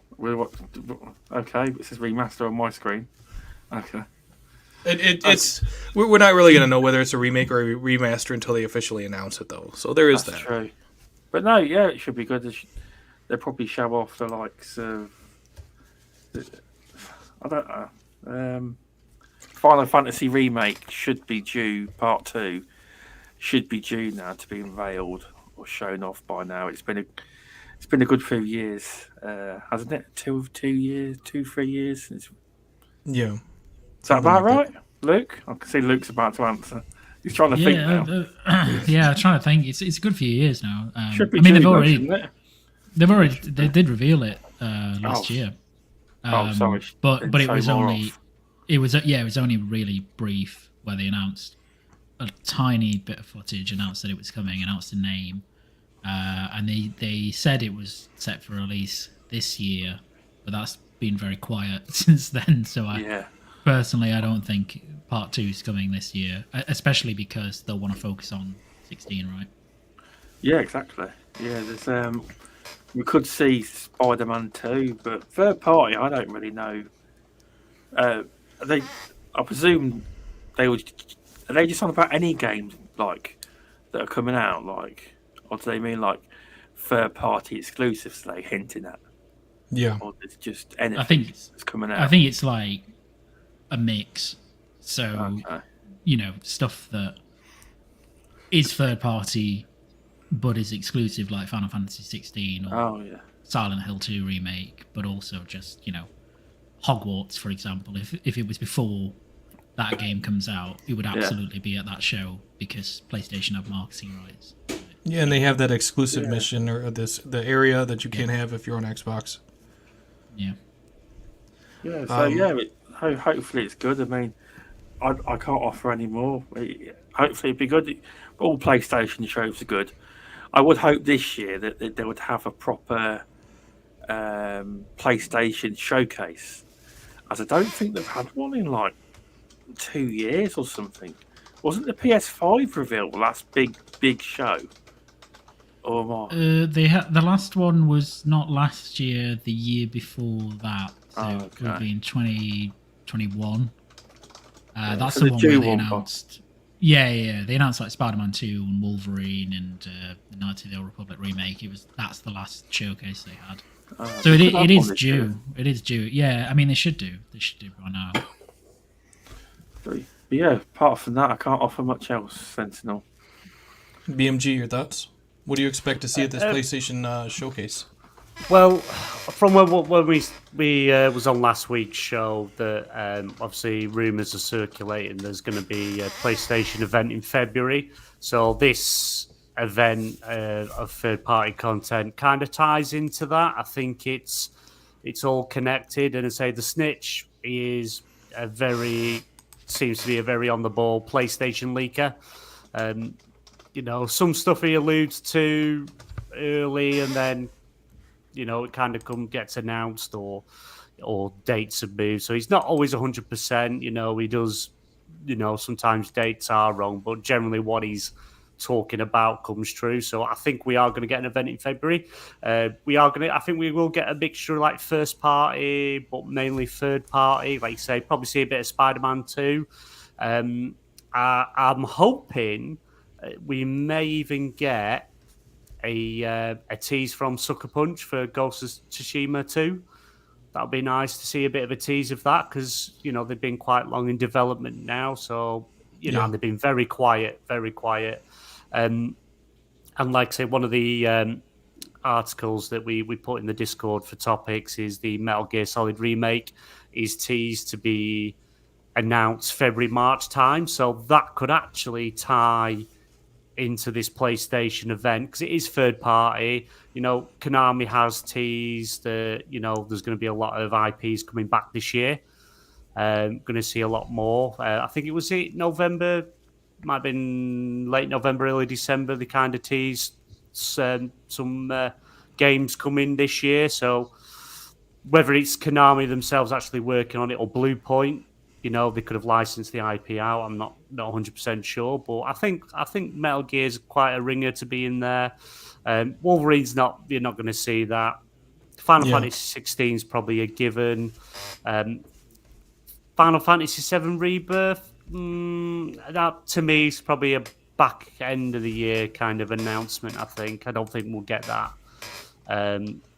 okay, it says remaster on my screen. Okay. We're not really going to know whether it's a remake or a remaster until they officially announce it, though. So there is that. That's true. But no, yeah, it should be good. They'll probably show off the likes of... I don't know. Final Fantasy Remake should be due, Part 2, should be due now to be unveiled or shown off by now. It's been a good few years, hasn't it? 3 years? Yeah. Is that about right, Luke? I can see Luke's about to answer. He's trying to think Yeah, now. yeah. I'm trying to think. It's a good few years now. Should be I mean, June, though, shouldn't it? they did reveal it last Oh. year. Sorry. But Didn't it show was more only off. it was only really brief where they announced a tiny bit of footage, announced that it was coming, announced the name, and they said it was set for release this year, but that's been very quiet since then. So Yeah. personally, I don't think part 2 is coming this year, especially because they'll want to focus on 16, right? Yeah, exactly. Yeah, there's we could see Spider-Man 2, but third party, I don't really know. I presume they would. Are they just on about any games like that are coming out, like, or do they mean like third party exclusives? They hinting at, Yeah. or it's just anything I think that's coming out. I think it's like a mix. So Okay. Stuff that is third party but is exclusive, like Final Fantasy 16 or Oh yeah. Silent Hill 2 remake, but also just Hogwarts, for example. If it was before that game comes out, it would absolutely be at that show because PlayStation have marketing rights. Yeah, and they have that exclusive mission or the area that you can't have if you're on Xbox. Yeah. Yeah. So hopefully it's good. I mean, I can't offer any more. Hopefully it'd be good. All PlayStation shows are good. I would hope this year that they would have a proper PlayStation showcase, as I don't think they've had one in like 2 years or something. Wasn't the PS5 reveal the last big show? Or am I? The last one was not last year, the year before that. So Oh, it would have okay. been 2021. That's so the the one June where they one, announced. Yeah. They announced like Spider-Man 2 and Wolverine and the Knights of the Old Republic remake. That's the last showcase they had. So they could have it is one this year. due. It is due. Yeah, I mean they should do. They should do by now. But yeah, apart from that, I can't offer much else. Sentinel. BMG, your thoughts? What do you expect to see at this PlayStation showcase? Well, from when we was on last week's show, that obviously rumours are circulating. There's going to be a PlayStation event in February. So this event of third-party content kind of ties into that. I think it's all connected, and I say the Snitch is seems to be a very on the ball PlayStation leaker. Some stuff he alludes to early, and then it kind of gets announced or dates are moved. So he's not always 100%. He does. Sometimes dates are wrong, but generally what he's talking about comes true. So I think we are going to get an event in February. I think we will get a mixture of like first party, but mainly third party. Like you say, probably see a bit of Spider-Man 2. I'm hoping we may even get a tease from Sucker Punch for Ghost of Tsushima 2. That would be nice to see a bit of a tease of that because, they've been quite long in development now. So, and they've been very quiet, very quiet. And like I say, one of the articles that we put in the Discord for topics is the Metal Gear Solid remake is teased to be announced February, March time. So that could actually tie into this PlayStation event because it is third party. Konami has teased that there's going to be a lot of IPs coming back this year. Going to see a lot more. I think it was November, might have been late November, early December. They kind of teased some games coming this year. So whether it's Konami themselves actually working on it or Blue Point, they could have licensed the IP out. I'm not 100% sure, but I think Metal Gear is quite a ringer to be in there. Wolverine's not. You're not going to see that. Final Fantasy 16 is probably a given. Final Fantasy 7 Rebirth. That to me is probably a back end of the year kind of announcement. I don't think we'll get that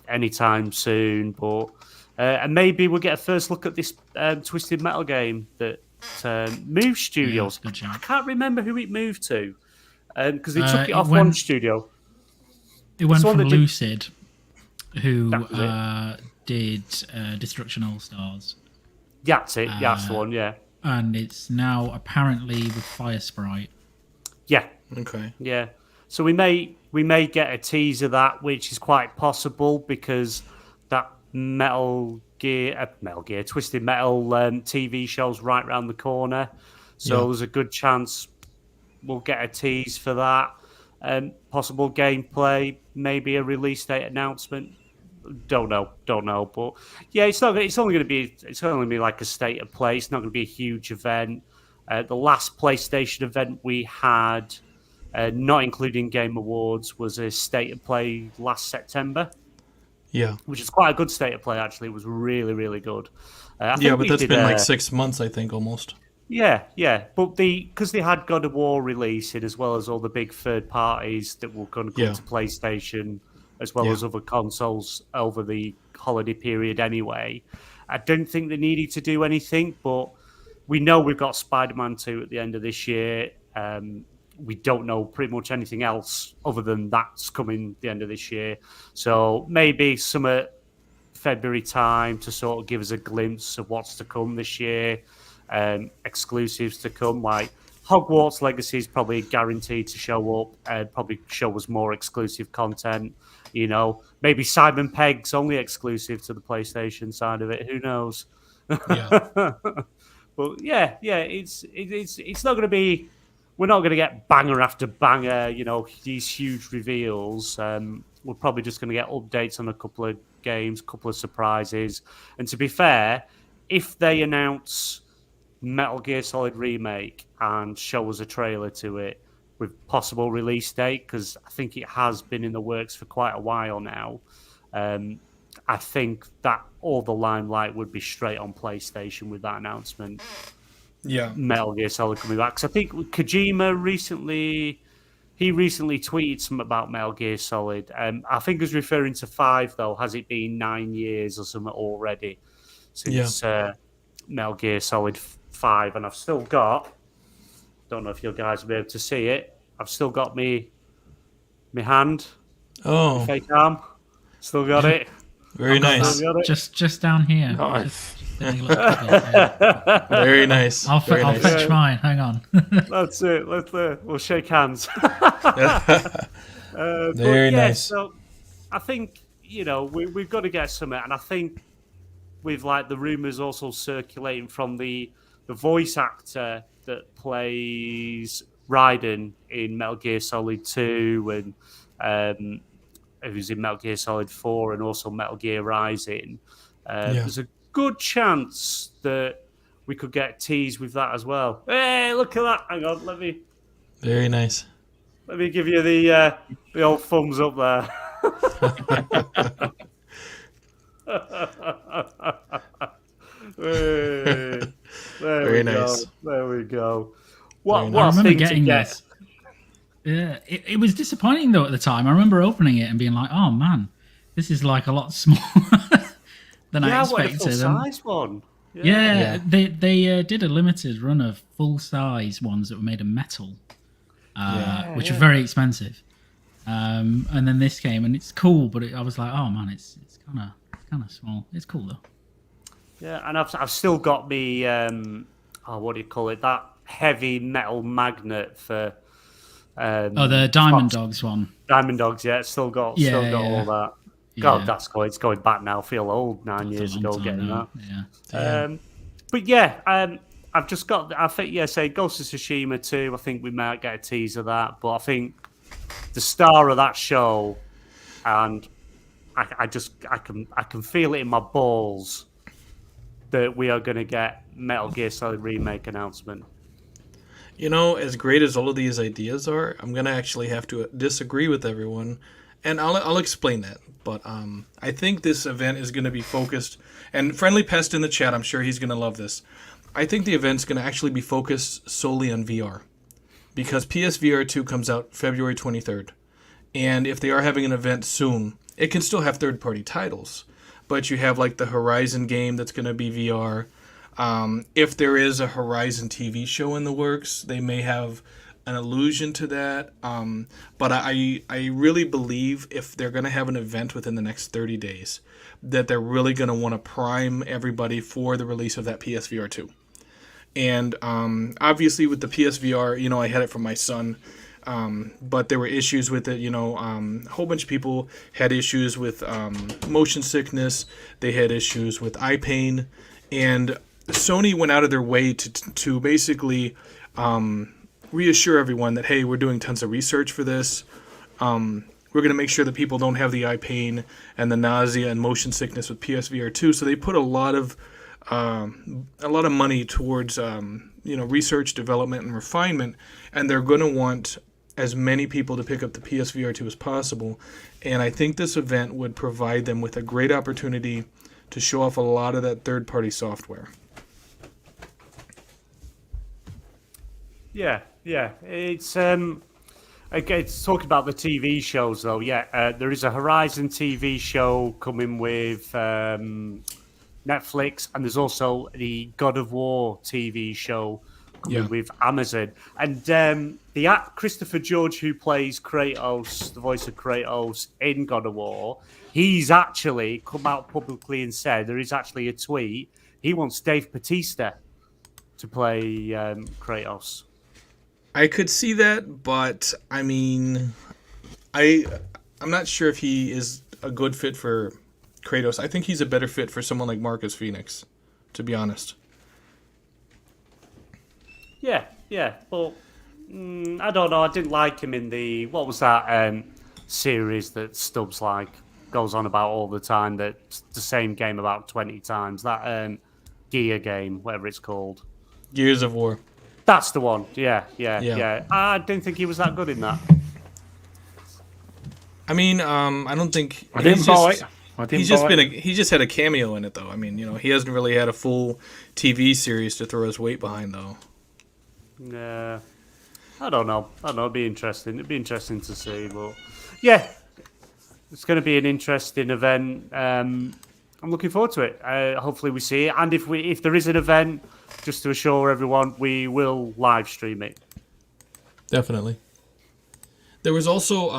anytime soon, but. And maybe we'll get a first look at this Twisted Metal game that moved studios. Yeah, I can't remember who it moved to because they took it off went, one studio. It went from that Lucid, who That did Destruction All Stars. That's it. That's the one. Yeah. And it's now apparently with Fire Sprite. Yeah, Okay. yeah. So we may get a tease of that, which is quite possible because that Metal Gear, Twisted Metal TV show's right around the corner. So Yeah. there's a good chance we'll get a tease for that. Possible gameplay, maybe a release date announcement. Don't know. But yeah, it's not. It's only going to be. It's only going to be like a state of play. It's not going to be a huge event. The last PlayStation event we had, not including Game Awards, was a state of play last September, Yeah. which is quite a good state of play. Actually, it was really, really good. I Yeah, think but we that's did, been like 6 months, I think, almost. yeah. But because they had God of War releasing as well as all the big third parties that were going to come Yeah. to PlayStation as well Yeah. as other consoles over the holiday period anyway. I didn't think they needed to do anything, but we know we've got Spider-Man 2 at the end of this year. We don't know pretty much anything else other than that's coming the end of this year. So maybe some February time to sort of give us a glimpse of what's to come this year. Exclusives to come, like Hogwarts Legacy is probably guaranteed to show up and probably show us more exclusive content. You know, maybe Simon Pegg's only exclusive to the PlayStation side of it. Who knows? Yeah. But yeah, it's not going to be. We're not going to get banger after banger. You know, these huge reveals. We're probably just going to get updates on a couple of games, couple of surprises. And to be fair, if they announce Metal Gear Solid Remake and show us a trailer to it with possible release date, because I think it has been in the works for quite a while now. I think that all the limelight would be straight on PlayStation with that announcement. Yeah. Metal Gear Solid coming back. Because I think Kojima recently tweeted something about Metal Gear Solid. I think he was referring to 5, though. Has it been 9 years or something already since Metal Gear Solid 5? And I've still got, don't know if you guys will be able to see it, I've still got me hand, Oh, fake arm. Still got it. very nice. Got it. Just down here. Nice. Just doing a little bit, yeah. Very nice. I'll Very nice. fetch mine. Hang on. That's it. We'll shake hands. Very nice. So I think, you know, we've got to get something, and I think with like the rumors also circulating from the voice actor that plays Raiden in Metal Gear Solid 2 and who's in Metal Gear Solid 4 and also Metal Gear Rising. There's a good chance that we could get teased with that as well. Hey, look at that! Hang on, let me Very nice. give you the old thumbs up there. Hey, Very nice. There we go. Very I nice. remember thing to getting get. this. Yeah, it was disappointing though at the time. I remember opening it and being like, "Oh man, this is like a lot smaller than I Yeah, what a expected." full And- size one. yeah, they did a limited run of full size ones that were made of metal, which are very expensive. And then this came and it's cool, but I was like, "Oh man, it's kind of small. It's cool though." Yeah, and I've still got me what do you call it? That heavy metal magnet for The Diamond Dogs one. Diamond Dogs. Yeah, still got all that. God, Yeah. it's going back now. I feel old 9 That's a years long ago time getting now. that. Yeah. But yeah, I've just got. I think say Ghost of Tsushima 2. I think we might get a tease of that, but I think the star of that show, and I can feel it in my balls that we are going to get Metal Gear Solid Remake announcement. You know, as great as all of these ideas are, I'm gonna actually have to disagree with everyone, and I'll explain that. But I think this event is gonna be focused. And Friendly Pest in the chat, I'm sure he's gonna love this. I think the event's gonna actually be focused solely on VR, because PSVR 2 comes out February 23rd, and if they are having an event soon, it can still have third-party titles, but you have like the Horizon game that's gonna be VR. If there is a Horizon TV show in the works, they may have an allusion to that. But I really believe if they're going to have an event within the next 30 days, that they're really going to want to prime everybody for the release of that PSVR 2. And obviously with the PSVR, I had it for my son. But there were issues with it. A whole bunch of people had issues with motion sickness. They had issues with eye pain. And Sony went out of their way to basically reassure everyone that, hey, we're doing tons of research for this. We're going to make sure that people don't have the eye pain and the nausea and motion sickness with PSVR 2. So they put a lot of money towards research, development, and refinement, and they're going to want as many people to pick up the PSVR 2 as possible. And I think this event would provide them with a great opportunity to show off a lot of that third-party software. Yeah. It's it's talking about the TV shows though. Yeah, there is a Horizon TV show coming with Netflix, and there's also the God of War TV show coming with Amazon. And the Christopher George, who plays Kratos, the voice of Kratos in God of War, he's actually come out publicly and said there is actually a tweet. He wants Dave Bautista to play Kratos. I could see that, but I mean, I'm not sure if he is a good fit for Kratos. I think he's a better fit for someone like Marcus Phoenix, to be honest. Yeah, but I don't know. I didn't like him in the what was that series that Stubbs goes on about all the time. That's the same game about 20 times. That Gear game, whatever it's called. Gears of War. That's the one. Yeah. I didn't think he was that good in that. I mean, I don't think I didn't buy it. He just had a cameo in it, though. I mean, he hasn't really had a full TV series to throw his weight behind, though. Yeah, I don't know. It'd be interesting. It'd be interesting to see, but yeah, it's going to be an interesting event. I'm looking forward to it. Hopefully, we see it, and if there is an event, just to assure everyone, we will live stream it. Definitely. There was also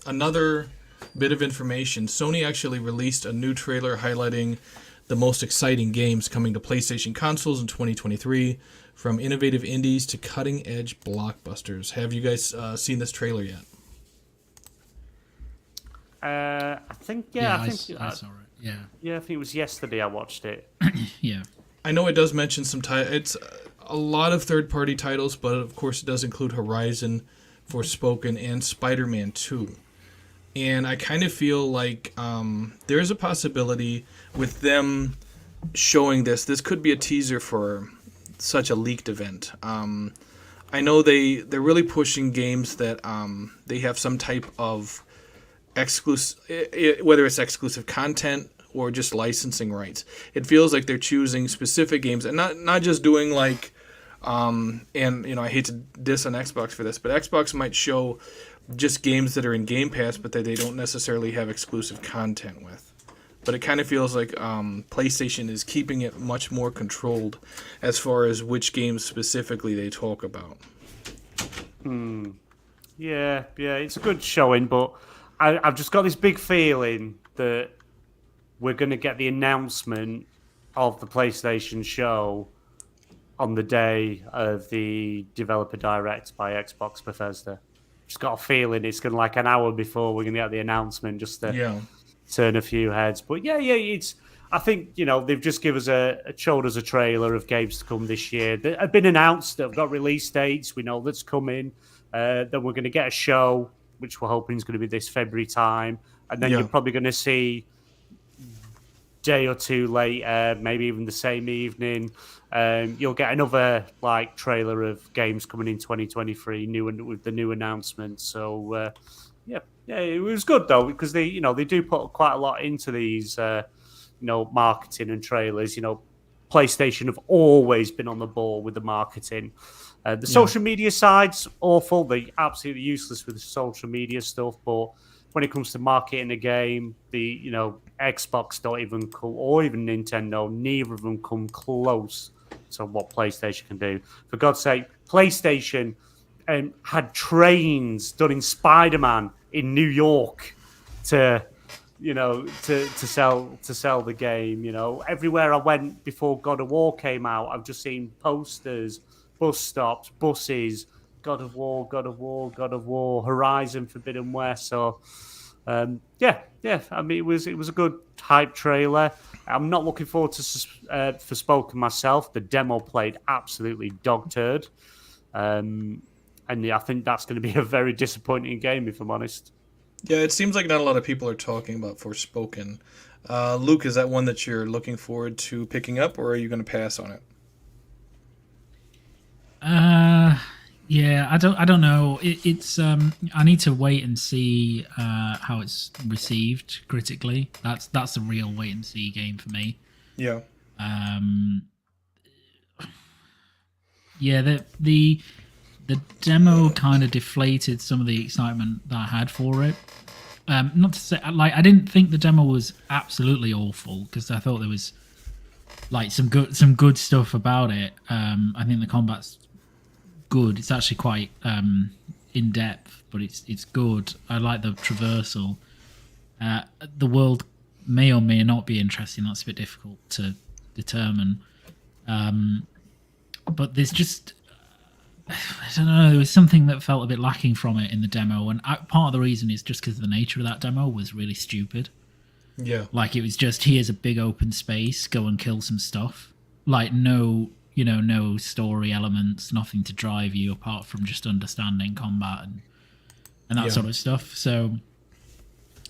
another bit of information. Sony actually released a new trailer highlighting the most exciting games coming to PlayStation consoles in 2023, from innovative indies to cutting-edge blockbusters. Have you guys seen this trailer yet? I think I saw it. Yeah, I think it was yesterday I watched it. Yeah. I know it does mention some it's a lot of third-party titles, but of course it does include Horizon, Forspoken, and Spider-Man 2. And I kind of feel like there's a possibility with them showing this could be a teaser for such a leaked event. I know they're really pushing games that they have some type of exclusive, whether it's exclusive content or just licensing rights. It feels like they're choosing specific games and not just doing like, and I hate to diss on Xbox for this, but Xbox might show just games that are in Game Pass, but that they don't necessarily have exclusive content with. But it kind of feels like PlayStation is keeping it much more controlled as far as which games specifically they talk about. Yeah, it's a good showing, but I've just got this big feeling that we're going to get the announcement of the PlayStation show on the day of the Developer Direct by Xbox Bethesda. Just got a feeling it's going to like an hour before we're going to get the announcement just to turn a few heads. But yeah, it's. I think they've just given us showed us a trailer of games to come this year that have been announced, that have got release dates. We know that's coming. Then we're going to get a show, which we're hoping is going to be this February time, and then you're probably going to see day or two later, maybe even the same evening, you'll get another trailer of games coming in 2023, with the new announcements. So yeah, it was good though, because they do put quite a lot into these marketing and trailers. PlayStation have always been on the ball with the marketing. The social media side's awful. They're absolutely useless with the social media stuff. But when it comes to marketing a game, the Xbox don't even come, or even Nintendo, neither of them come close to what PlayStation can do. For God's sake, PlayStation had trains done in Spider-Man in New York to to sell the game. Everywhere I went before God of War came out, I've just seen posters, bus stops, buses, God of War, God of War, God of War, Horizon Forbidden West. So yeah. I mean, it was a good hype trailer. I'm not looking forward to Forspoken myself. The demo played absolutely dog turd, and yeah, I think that's going to be a very disappointing game, if I'm honest. Yeah, it seems like not a lot of people are talking about Forspoken. Luke, is that one that you're looking forward to picking up, or are you going to pass on it? Yeah, I don't know. It's I need to wait and see how it's received critically. That's a real wait and see game for me. Yeah. Yeah, the demo kind of deflated some of the excitement that I had for it. Not to say I didn't think the demo was absolutely awful, because I thought there was some good stuff about it. I think the combat's good. It's actually quite in depth, but it's good. I like the traversal. The world may or may not be interesting. That's a bit difficult to determine. But there's just I don't know. There was something that felt a bit lacking from it in the demo, and part of the reason is just because the nature of that demo was really stupid. Yeah. It was just, here's a big open space, go and kill some stuff. No story elements, nothing to drive you apart from just understanding combat and that sort of stuff. So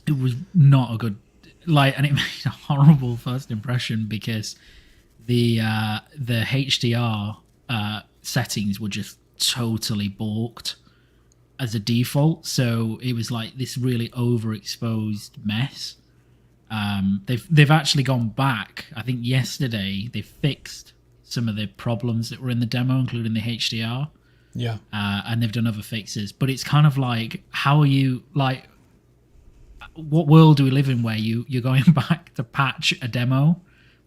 it was not a good and it made a horrible first impression, because the HDR settings were just totally balked as a default. So it was like this really overexposed mess. They've actually gone back. I think yesterday they fixed some of the problems that were in the demo, including the HDR. Yeah. And they've done other fixes. But it's kind of how are you, what world do we live in where you're going back to patch a demo?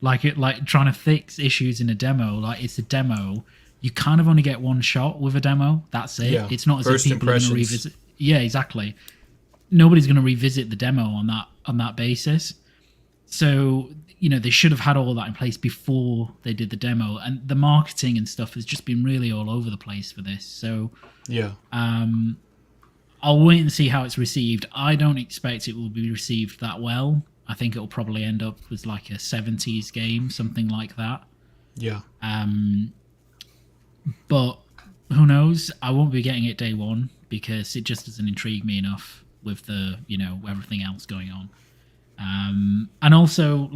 Trying to fix issues in a demo. It's a demo. You kind of only get one shot with a demo. That's it. Yeah. It's not as First if people are going to impressions. revisit. Yeah, exactly. Nobody's going to revisit the demo on that basis. So, they should have had all that in place before they did the demo. And the marketing and stuff has just been really all over the place for this. So, Yeah. I'll wait and see how it's received. I don't expect it will be received that well. I think it'll probably end up with a 70s game, something like that. Yeah. But who knows? I won't be getting it day one, because it just doesn't intrigue me enough with the, everything else going on. And also,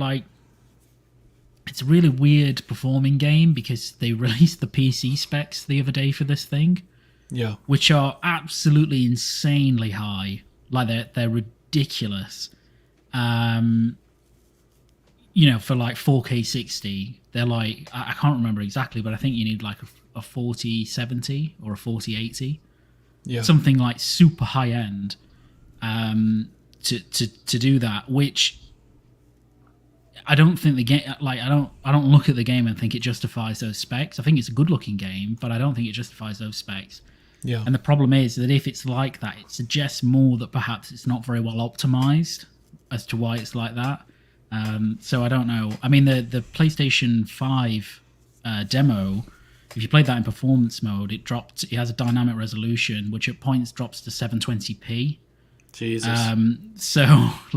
it's a really weird performing game, because they released the PC specs the other day for this thing. Yeah. Which are absolutely insanely high. They're ridiculous. For 4K 60, they're I can't remember exactly, but I think you need a 4070 or a 4080. Yeah. Something super high end to do that, which I don't think the game I don't look at the game and think it justifies those specs. I think it's a good looking game, but I don't think it justifies those specs. Yeah. And the problem is that if it's like that, it suggests more that perhaps it's not very well optimized as to why it's like that. So I don't know. I mean, the PlayStation 5 demo, if you played that in performance mode, it has a dynamic resolution, which at points drops to 720p. Jesus. So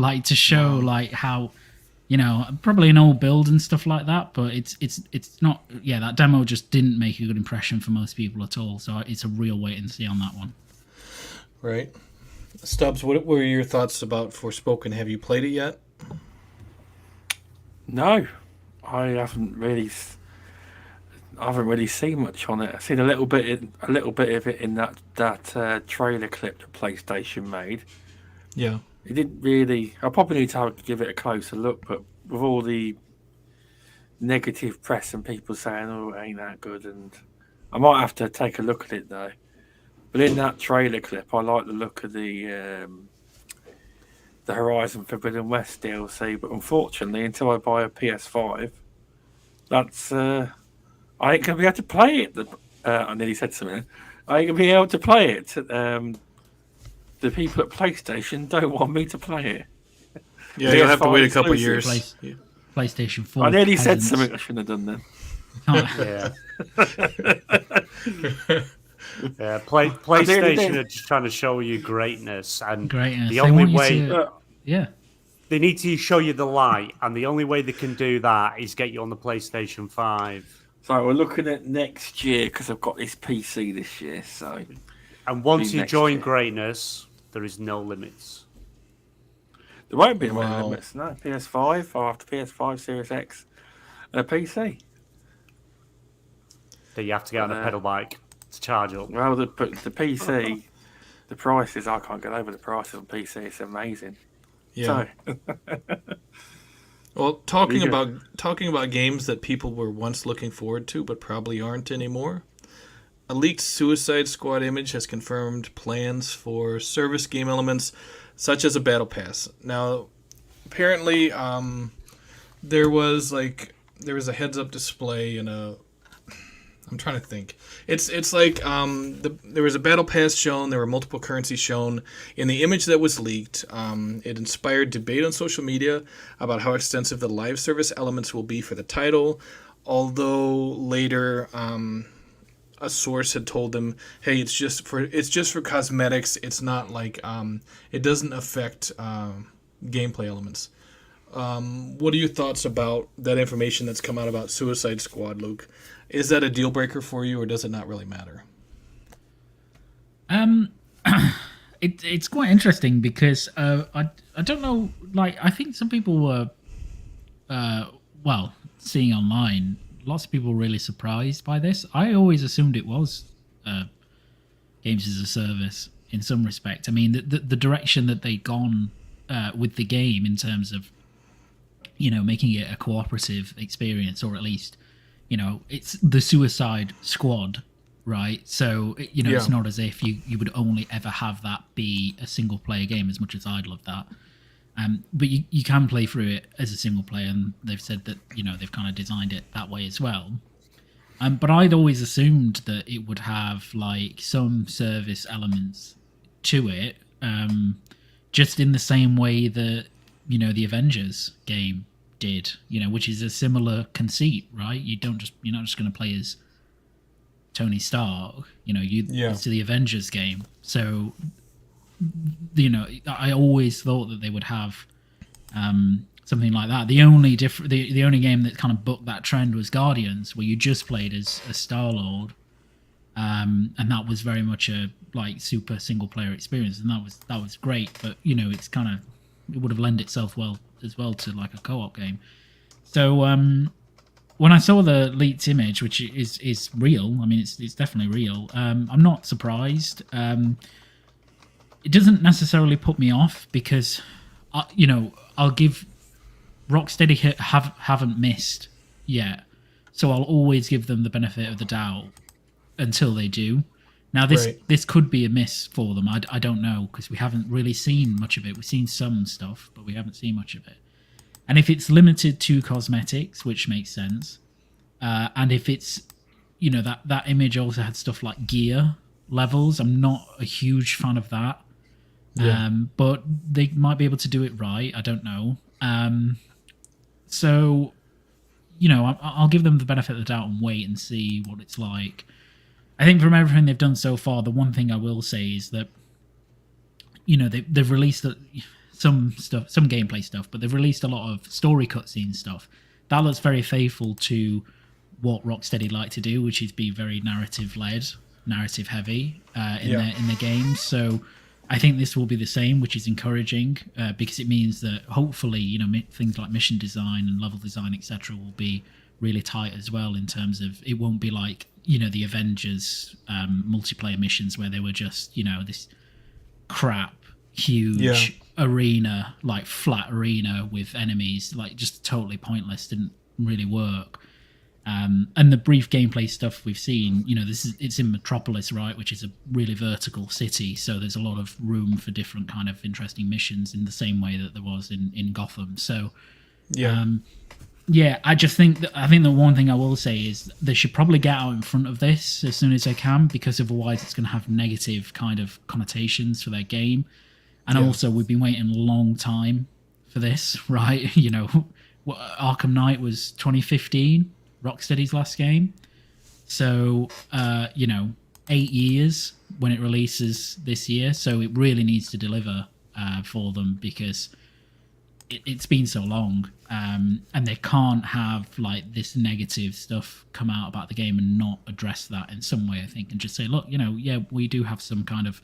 to show how, probably an old build and stuff like that, but it's not. Yeah, that demo just didn't make a good impression for most people at all. So it's a real wait and see on that one. Right. Stubbs, what were your thoughts about Forspoken? Have you played it yet? No, I haven't really seen much on it. I've seen a little bit of it in that trailer clip that PlayStation made. Yeah. It didn't really. I probably need to give it a closer look, but with all the negative press and people saying, "Oh, it ain't that good," and I might have to take a look at it though. But in that trailer clip, I like the look of the Horizon Forbidden West DLC. But unfortunately, until I buy a PS5, that's I ain't gonna be able to play it. I nearly said something. I ain't gonna be able to play it. The people at PlayStation don't want me to play it. Yeah, you'll have to wait a couple of exclusive. years. PlayStation 4. I nearly said peasants. something I shouldn't have done then. Yeah. Yeah, PlayStation are just trying to show you greatness, and Greatness. the They only want you way to- Yeah. they need to show you the light, and the only way they can do that is get you on the PlayStation 5. So we're looking at next year because I've got this PC this year. So And once Be you next join year. greatness, there is no limits. there won't be Wow. any limits. No, PS5 or after PS5, Series X, and a PC. That you have to get on a pedal bike to charge up. Well, the PC, the prices, I can't get over the prices on PC. It's amazing. Yeah. So, Well, talking There you go. about games that people were once looking forward to but probably aren't anymore. A leaked Suicide Squad image has confirmed plans for service game elements such as a battle pass. Now, apparently, there was a heads-up display and a. I'm trying to think. It's like there was a battle pass shown. There were multiple currencies shown in the image that was leaked. It inspired debate on social media about how extensive the live service elements will be for the title. Although later, a source had told them, "Hey, it's just for cosmetics. It's not like it doesn't affect gameplay elements." What are your thoughts about that information that's come out about Suicide Squad, Luke? Is that a deal breaker for you, or does it not really matter? It's quite interesting because I don't know. Like, I think some people were, seeing online, lots of people were really surprised by this. I always assumed it was games as a service in some respect. I mean, the direction that they'd gone with the game in terms of, making it a cooperative experience, or at least, it's the Suicide Squad, right? So, it's not as if you would only ever have that be a single player game, as much as I'd love that. But you can play through it as a single player, and they've said that, they've kind of designed it that way as well. But I'd always assumed that it would have, like, some service elements to it, just in the same way that, the Avengers game did, which is a similar conceit, right? You're not just going to play as Tony Stark, it's the Avengers game. So, I always thought that they would have something like that. The only the only game that kind of booked that trend was Guardians, where you just played as Star-Lord, and that was very much a super single player experience, and that was great. But it's it would have lent itself well as well to like a co-op game. So when I saw the leaked image, which is real, I mean it's definitely real. I'm not surprised. It doesn't necessarily put me off because, I'll give Rocksteady haven't missed yet, so I'll always give them the benefit of the doubt until they do. Now this could be a miss for them. I don't know, because we haven't really seen much of it. We've seen some stuff, but we haven't seen much of it. And if it's limited to cosmetics, which makes sense, and if it's that image also had stuff like gear levels, I'm not a huge fan of that. Yeah. But they might be able to do it right. I don't know. So, I'll give them the benefit of the doubt and wait and see what it's like. I think from everything they've done so far, the one thing I will say is that, they've released some stuff, some gameplay stuff, but they've released a lot of story cutscene stuff. That looks very faithful to what Rocksteady like to do, which is be very narrative-led, narrative-heavy in the games. So I think this will be the same, which is encouraging because it means that hopefully, things like mission design and level design, etc., will be really tight as well, in terms of it won't be like, the Avengers multiplayer missions where they were just, this crap, huge arena, like flat arena with enemies, like just totally pointless, didn't really work. And the brief gameplay stuff we've seen, it's in Metropolis, right, which is a really vertical city, so there's a lot of room for different kind of interesting missions in the same way that there was in Gotham. So, I just think the one thing I will say is they should probably get out in front of this as soon as they can, because otherwise it's going to have negative kind of connotations for their game. And also, we've been waiting a long time for this, right? You know, Arkham Knight was 2015, Rocksteady's last game. So, 8 years when it releases this year. So it really needs to deliver for them, because it's been so long, and they can't have like this negative stuff come out about the game and not address that in some way, I think, and just say, look, we do have some kind of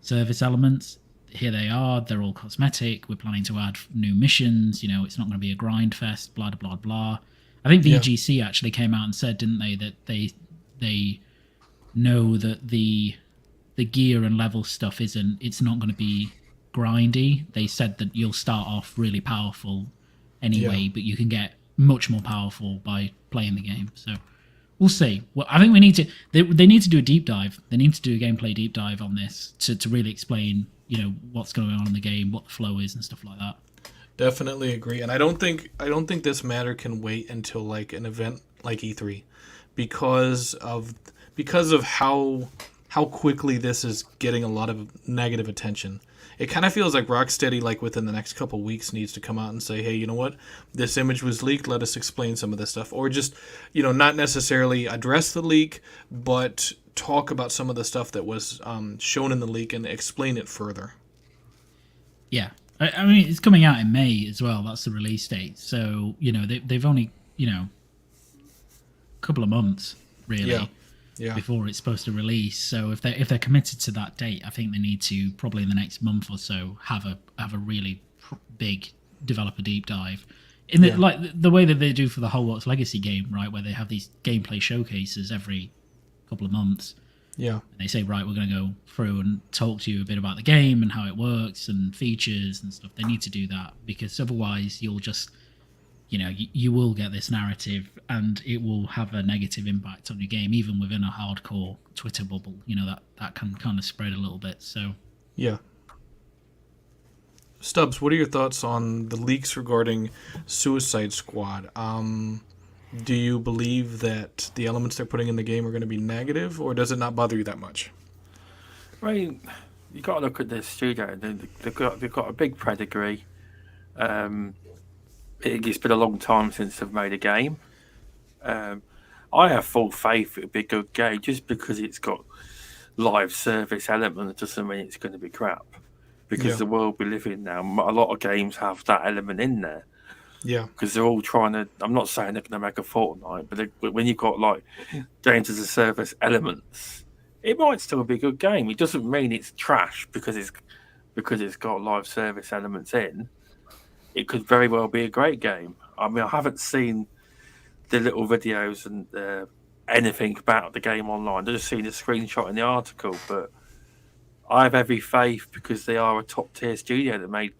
service elements. Here they are. They're all cosmetic. We're planning to add new missions. It's not going to be a grind fest. Blah blah blah. I think the EGC actually came out and said, didn't they, that they know that the gear and level stuff it's not going to be grindy. They said that you'll start off really powerful anyway, but you can get much more powerful by playing the game. So we'll see. Well, I think we need to. They need to do a deep dive. They need to do a gameplay deep dive on this to really explain, what's going on in the game, what the flow is, and stuff like that. Definitely agree, and I don't think this matter can wait until like an event like E3, because of how quickly this is getting a lot of negative attention. It kind of feels like Rocksteady, like within the next couple weeks, needs to come out and say, hey, you know what? This image was leaked. Let us explain some of this stuff. Or just, not necessarily address the leak, but talk about some of the stuff that was shown in the leak and explain it further. Yeah. I mean, it's coming out in May as well. That's the release date. So, they've only, a couple of months, really. Yeah. Before it's supposed to release. So if they're committed to that date, I think they need to probably in the next month or so have a really big developer deep dive in like the way that they do for the Hogwarts Legacy game, right? Where they have these gameplay showcases every couple of months. Yeah. And they say, right, we're going to go through and talk to you a bit about the game and how it works and features and stuff. They need to do that, because otherwise you'll just, you will get this narrative and it will have a negative impact on your game, even within a hardcore Twitter bubble. That can kind of spread a little bit. So, yeah. Stubbs, what are your thoughts on the leaks regarding Suicide Squad? Do you believe that the elements they're putting in the game are going to be negative, or does it not bother you that much? I mean, you got to look at this studio. They've got a big pedigree. It's been a long time since they've made a game. I have full faith it'll be a good game. Just because it's got live service elements doesn't mean it's going to be crap. Because the world we live in now, a lot of games have that element in there. Yeah. Because they're all trying to. I'm not saying they're going to make a Fortnite, but when you've got like games as a service elements, it might still be a good game. It doesn't mean it's trash because it's got live service elements in. It could very well be a great game. I mean, I haven't seen the little videos and anything about the game online. I've just seen a screenshot in the article, but I have every faith because they are a top-tier studio that made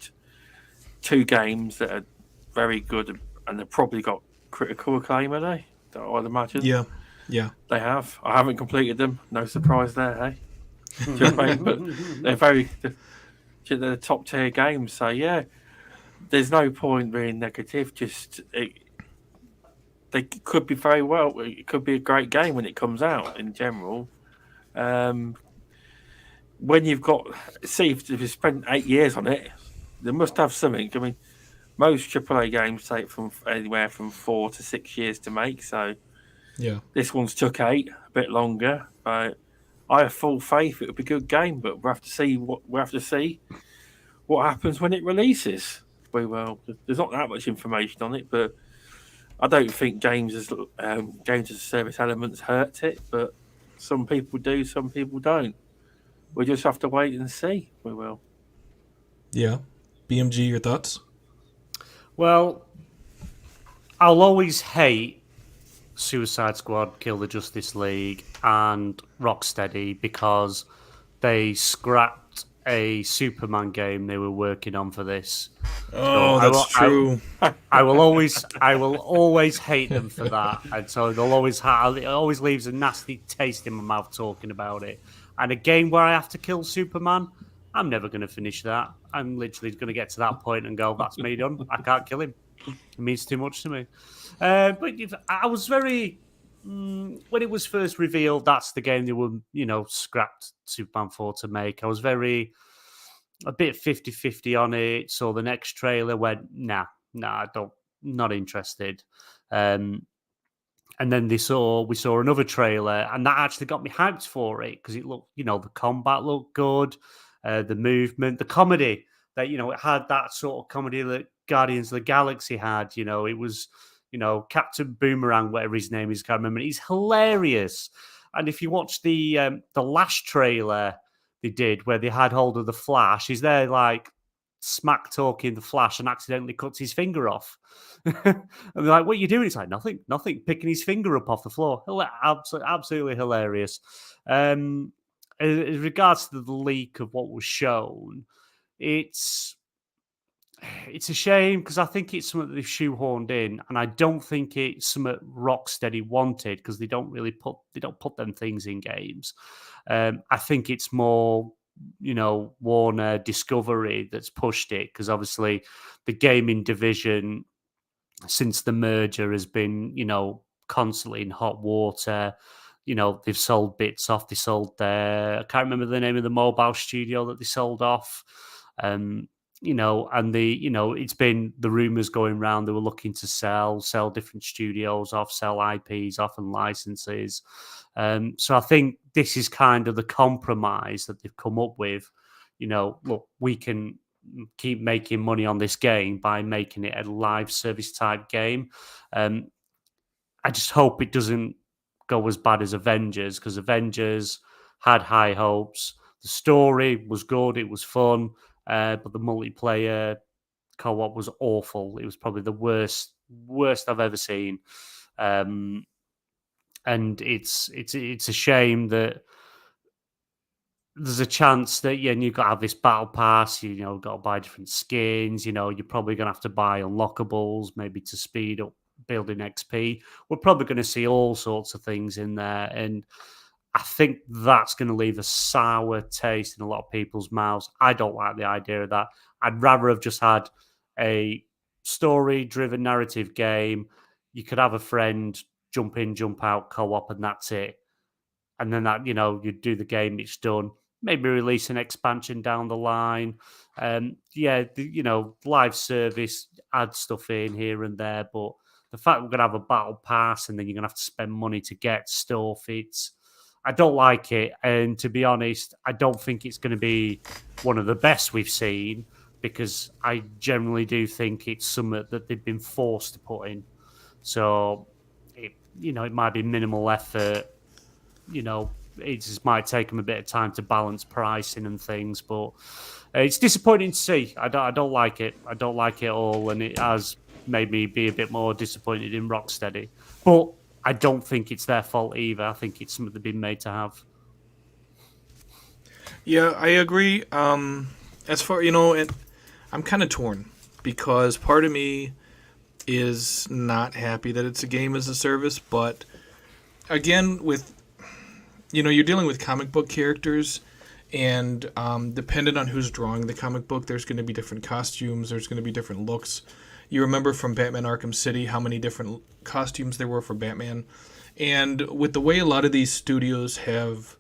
2 games that are very good, and they've probably got critical acclaim, are they? I'd imagine. Yeah. They have. I haven't completed them. No surprise there, hey? Do you know what I mean? But they're top-tier games, so yeah. There's no point being negative. They could be very well. It could be a great game when it comes out. In general, when you've got if you spent 8 years on it, they must have something. I mean, most AAA games take from anywhere from 4 to 6 years to make. So, this one's took 8, a bit longer. But I have full faith it'll be a good game. But we'll have to see what happens when it releases. Well, there's not that much information on it, but I don't think games as service elements hurt it. But some people do, some people don't. We just have to wait and see. We will. Yeah, BMG, your thoughts? Well, I'll always hate Suicide Squad, Kill the Justice League, and Rocksteady because they scrapped a Superman game they were working on for this. Oh, so that's true. I will always hate them for that, and so it always leaves a nasty taste in my mouth talking about it. And a game where I have to kill Superman, I'm never going to finish that. I'm literally going to get to that point and go, "That's me done. I can't kill him. It means too much to me." But I was very. When it was first revealed, that's the game they were, scrapped Superman 4 to make. I was very, a bit 50-50 on it. So the next trailer went, nah, I don't, not interested. And then we saw another trailer, and that actually got me hyped for it because it looked, the combat looked good, the movement, the comedy that, it had that sort of comedy that Guardians of the Galaxy had. It was, Captain Boomerang, whatever his name is, I can't remember. He's hilarious. And if you watch the last trailer they did where they had hold of the Flash, he's there like smack talking the Flash and accidentally cuts his finger off. And they're like, "What are you doing?" It's like, nothing, picking his finger up off the floor. Absolutely hilarious. In regards to the leak of what was shown, it's a shame because I think it's something that they've shoehorned in, and I don't think it's something Rocksteady wanted because they don't put them things in games. I think it's more, Warner Discovery that's pushed it because obviously the gaming division since the merger has been, constantly in hot water. They've sold bits off. They sold I can't remember the name of the mobile studio that they sold off. And it's been the rumors going around. They were looking to sell different studios off, sell IPs off and licenses. So I think this is kind of the compromise that they've come up with. Look, we can keep making money on this game by making it a live service type game. I just hope it doesn't go as bad as Avengers, because Avengers had high hopes. The story was good, it was fun, but the multiplayer co-op was awful. It was probably the worst I've ever seen. And it's a shame that there's a chance that you've got to have this battle pass, got to buy different skins, you're probably going to have to buy unlockables, maybe to speed up building XP. We're probably going to see all sorts of things in there, and I think that's going to leave a sour taste in a lot of people's mouths. I don't like the idea of that. I'd rather have just had a story-driven narrative game. You could have a friend, jump in, jump out, co-op, and that's it. And then that, you do the game, it's done. Maybe release an expansion down the line. Live service, add stuff in here and there. But the fact we're going to have a battle pass and then you're going to have to spend money to get stuff, I don't like it. And to be honest, I don't think it's going to be one of the best we've seen, because I generally do think it's something that they've been forced to put in. So, it might be minimal effort. It just might take them a bit of time to balance pricing and things, but it's disappointing to see. I don't like it. I don't like it at all, and it has made me be a bit more disappointed in Rocksteady. But I don't think it's their fault either. I think it's something they've been made to have. Yeah, I agree. As far, I'm kind of torn, because part of me is not happy that it's a game as a service, but again, with you're dealing with comic book characters, and depending on who's drawing the comic book, there's going to be different costumes, there's going to be different looks. You remember from Batman Arkham City how many different costumes there were for Batman. And with the way a lot of these studios have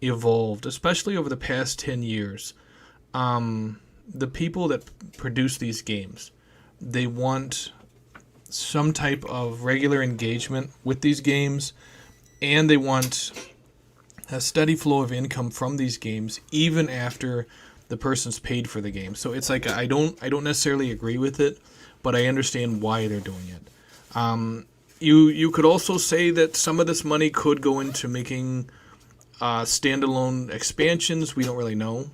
evolved, especially over the past 10 years, the people that produce these games, they want some type of regular engagement with these games, and they want a steady flow of income from these games even after the person's paid for the game. So it's like I don't necessarily agree with it, but I understand why they're doing it. You could also say that some of this money could go into making standalone expansions. We don't really know,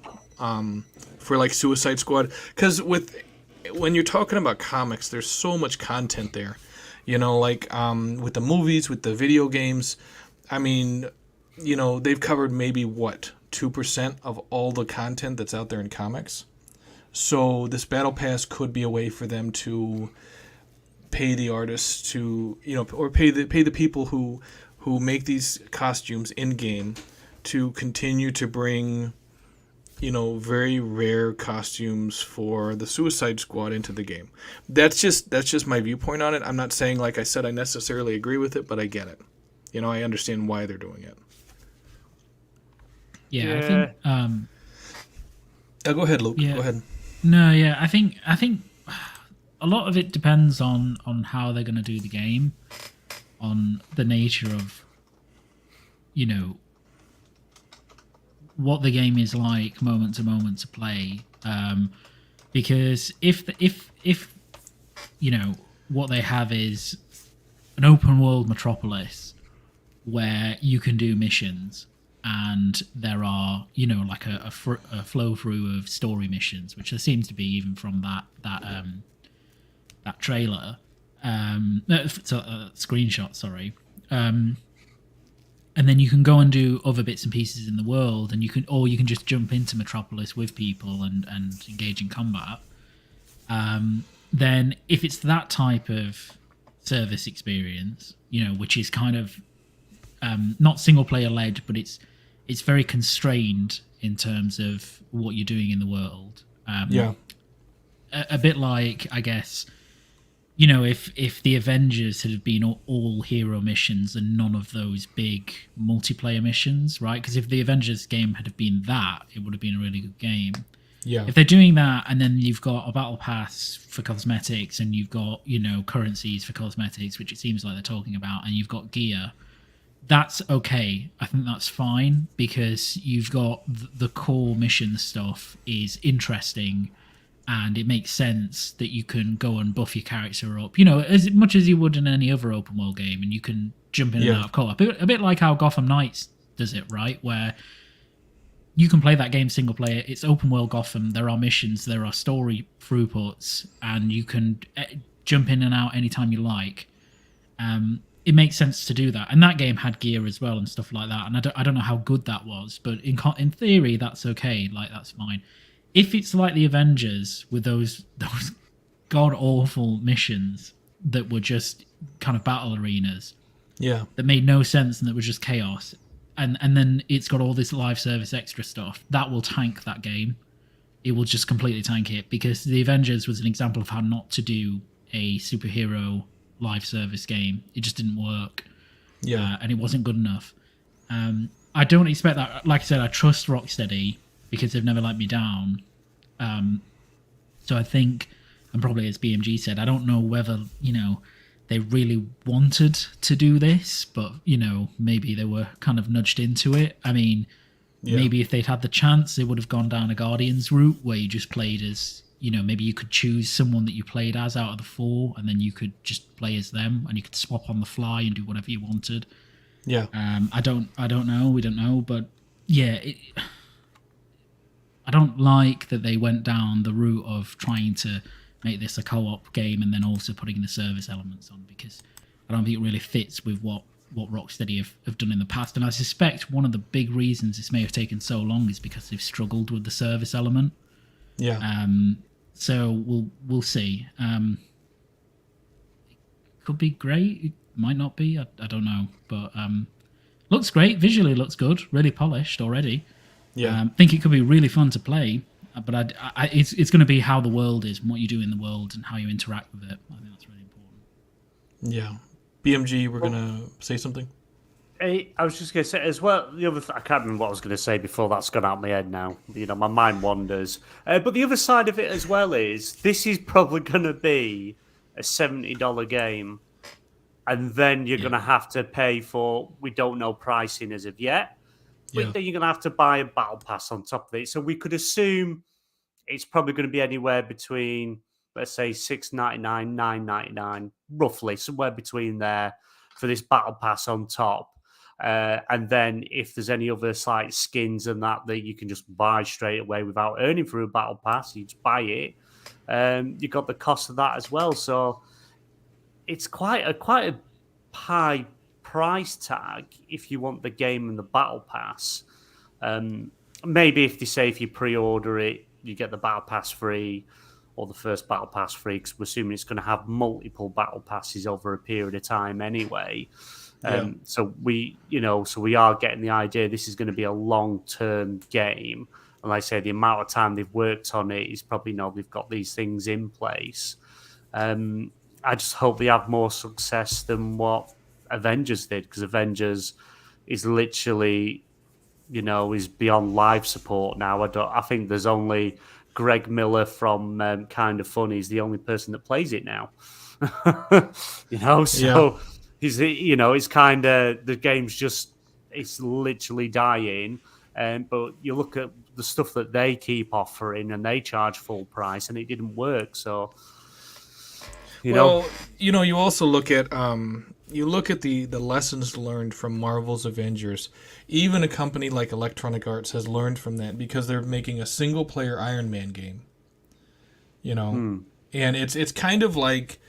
for like Suicide Squad, because when you're talking about comics, there's so much content there. With the movies, with the video games, I mean, they've covered maybe 2% of all the content that's out there in comics. So this battle pass could be a way for them to pay the artists to, or pay the people who make these costumes in game to continue to bring, very rare costumes for the Suicide Squad into the game. That's just my viewpoint on it. I'm not saying, like I said, I necessarily agree with it, but I get it. I understand why they're doing it. Yeah, I think Go ahead, Luke. Yeah. Go ahead. No, yeah, I think a lot of it depends on how they're going to do the game, on the nature of, you know, what the game is like moment to moment to play. Because if you know what they have is an open world metropolis where you can do missions, and there are, you know, like a flow through of story missions, which there seems to be even from that trailer, screenshot, sorry. And then you can go and do other bits and pieces in the world, and you can just jump into Metropolis with people and engage in combat. Then if it's that type of service experience, you know, which is kind of not single player led, but it's very constrained in terms of what you're doing in the world. A bit like, I guess, you know, if the Avengers had been all hero missions and none of those big multiplayer missions, right? Because if the Avengers game had been that, it would have been a really good game. Yeah. If they're doing that, and then you've got a battle pass for cosmetics, and you've got, you know, currencies for cosmetics, which it seems like they're talking about, and you've got gear, that's okay. I think that's fine, because you've got the core mission stuff is interesting, and it makes sense that you can go and buff your character up, you know, as much as you would in any other open world game, and you can jump in and out of co-op. A bit like how Gotham Knights does it, right? Where you can play that game single player. It's open world Gotham. There are missions, there are story throughputs, and you can jump in and out anytime you like. It makes sense to do that, and that game had gear as well and stuff like that. And I don't know how good that was, but in theory, that's okay. Like, that's fine. If it's like the Avengers with those god awful missions that were just kind of battle arenas, that made no sense and that was just chaos, and then it's got all this live service extra stuff, that will tank that game. It will just completely tank it, because the Avengers was an example of how not to do a superhero live service game. It just didn't work. And it wasn't good enough. I don't expect that. Like I said, I trust Rocksteady because they've never let me down. So I think, and probably as BMG said, I don't know whether, you know, they really wanted to do this, but, you know, maybe they were kind of nudged into it. I mean, maybe if they'd had the chance, they would have gone down a Guardians route where you just played as, you know, maybe you could choose someone that you played as out of the four, and then you could just play as them, and you could swap on the fly and do whatever you wanted. I don't know. We don't know, but yeah, I don't like that they went down the route of trying to make this a co-op game and then also putting the service elements on, because I don't think it really fits with what Rocksteady have done in the past. And I suspect one of the big reasons this may have taken so long is because they've struggled with the service element. So we'll see. It could be great. It might not be. I don't know. But looks great. Visually looks good. Really polished already. Think it could be really fun to play. But it's going to be how the world is, and what you do in the world, and how you interact with it. I think that's really important. BMG, we're going to say something? I was just going to say as well, I can't remember what I was going to say before that's gone out of my head now. You know, my mind wanders. But the other side of it as well is, this is probably going to be a $70 game, and then you're going to have to pay for, we don't know pricing as of yet, but then you're going to have to buy a battle pass on top of it. So we could assume it's probably going to be anywhere between, let's say, $6.99, $9.99, roughly, somewhere between there for this battle pass on top. And then if there's any other like skins and that you can just buy straight away without earning through a battle pass, you just buy it. You got the cost of that as well. So it's quite a high price tag if you want the game and the battle pass. Maybe if they say if you pre-order it, you get the battle pass free, or the first battle pass free, because we're assuming it's going to have multiple battle passes over a period of time anyway. So we are getting the idea this is going to be a long-term game. And like I say, the amount of time they've worked on it is probably, they've got these things in place. I just hope they have more success than what Avengers did, because Avengers is literally is beyond live support now. I think there's only Greg Miller from Kind of Funny is the only person that plays it now. So it's kind of the game's just it's literally dying. But you look at the stuff that they keep offering, and they charge full price, and it didn't work. So, you also look at the lessons learned from Marvel's Avengers. Even a company like Electronic Arts has learned from that because they're making a single player Iron Man game. And it's kind of like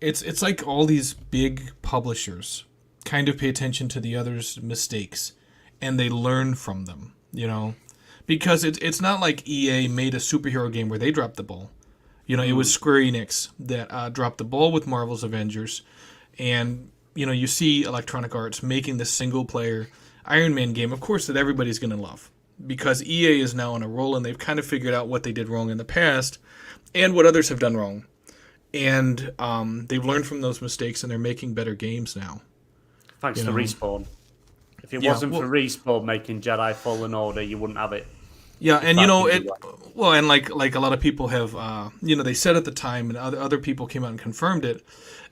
it's like all these big publishers kind of pay attention to the others' mistakes and they learn from them, because it's not like EA made a superhero game where they dropped the ball. It was Square Enix that dropped the ball with Marvel's Avengers, and you see Electronic Arts making this single player Iron Man game, of course, that everybody's going to love, because EA is now on a roll and they've kind of figured out what they did wrong in the past and what others have done wrong, and they've learned from those mistakes and they're making better games now. Thanks to Respawn. If it wasn't for Respawn making Jedi Fallen Order, you wouldn't have it. Yeah, and and like a lot of people have, they said at the time, and other people came out and confirmed it.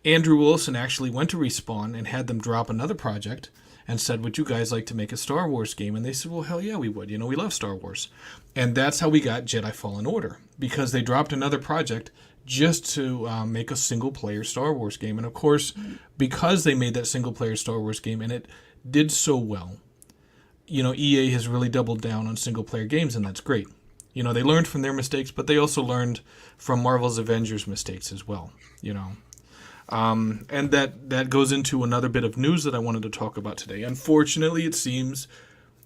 Andrew Wilson actually went to Respawn and had them drop another project and said, "Would you guys like to make a Star Wars game?" And they said, "Well, hell yeah, we would. We love Star Wars." And that's how we got Jedi Fallen Order, because they dropped another project just to make a single player Star Wars game. And of course, because they made that single player Star Wars game and it did so well, EA has really doubled down on single-player games, and that's great. They learned from their mistakes, but they also learned from Marvel's Avengers mistakes as well, And that goes into another bit of news that I wanted to talk about today. Unfortunately, it seems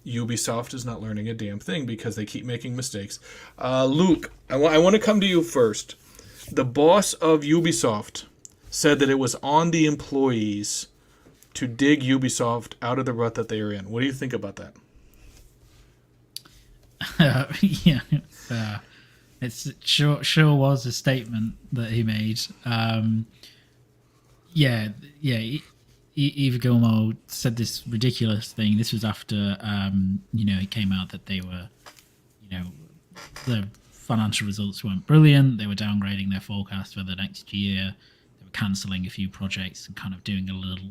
Ubisoft is not learning a damn thing because they keep making mistakes. Luke, I want to come to you first. The boss of Ubisoft said that it was on the employees to dig Ubisoft out of the rut that they are in. What do you think about that? It's sure was a statement that he made. Eva Gilmore said this ridiculous thing. This was after it came out that they were, the financial results weren't brilliant. They were downgrading their forecast for the next year. They were cancelling a few projects and kind of doing a little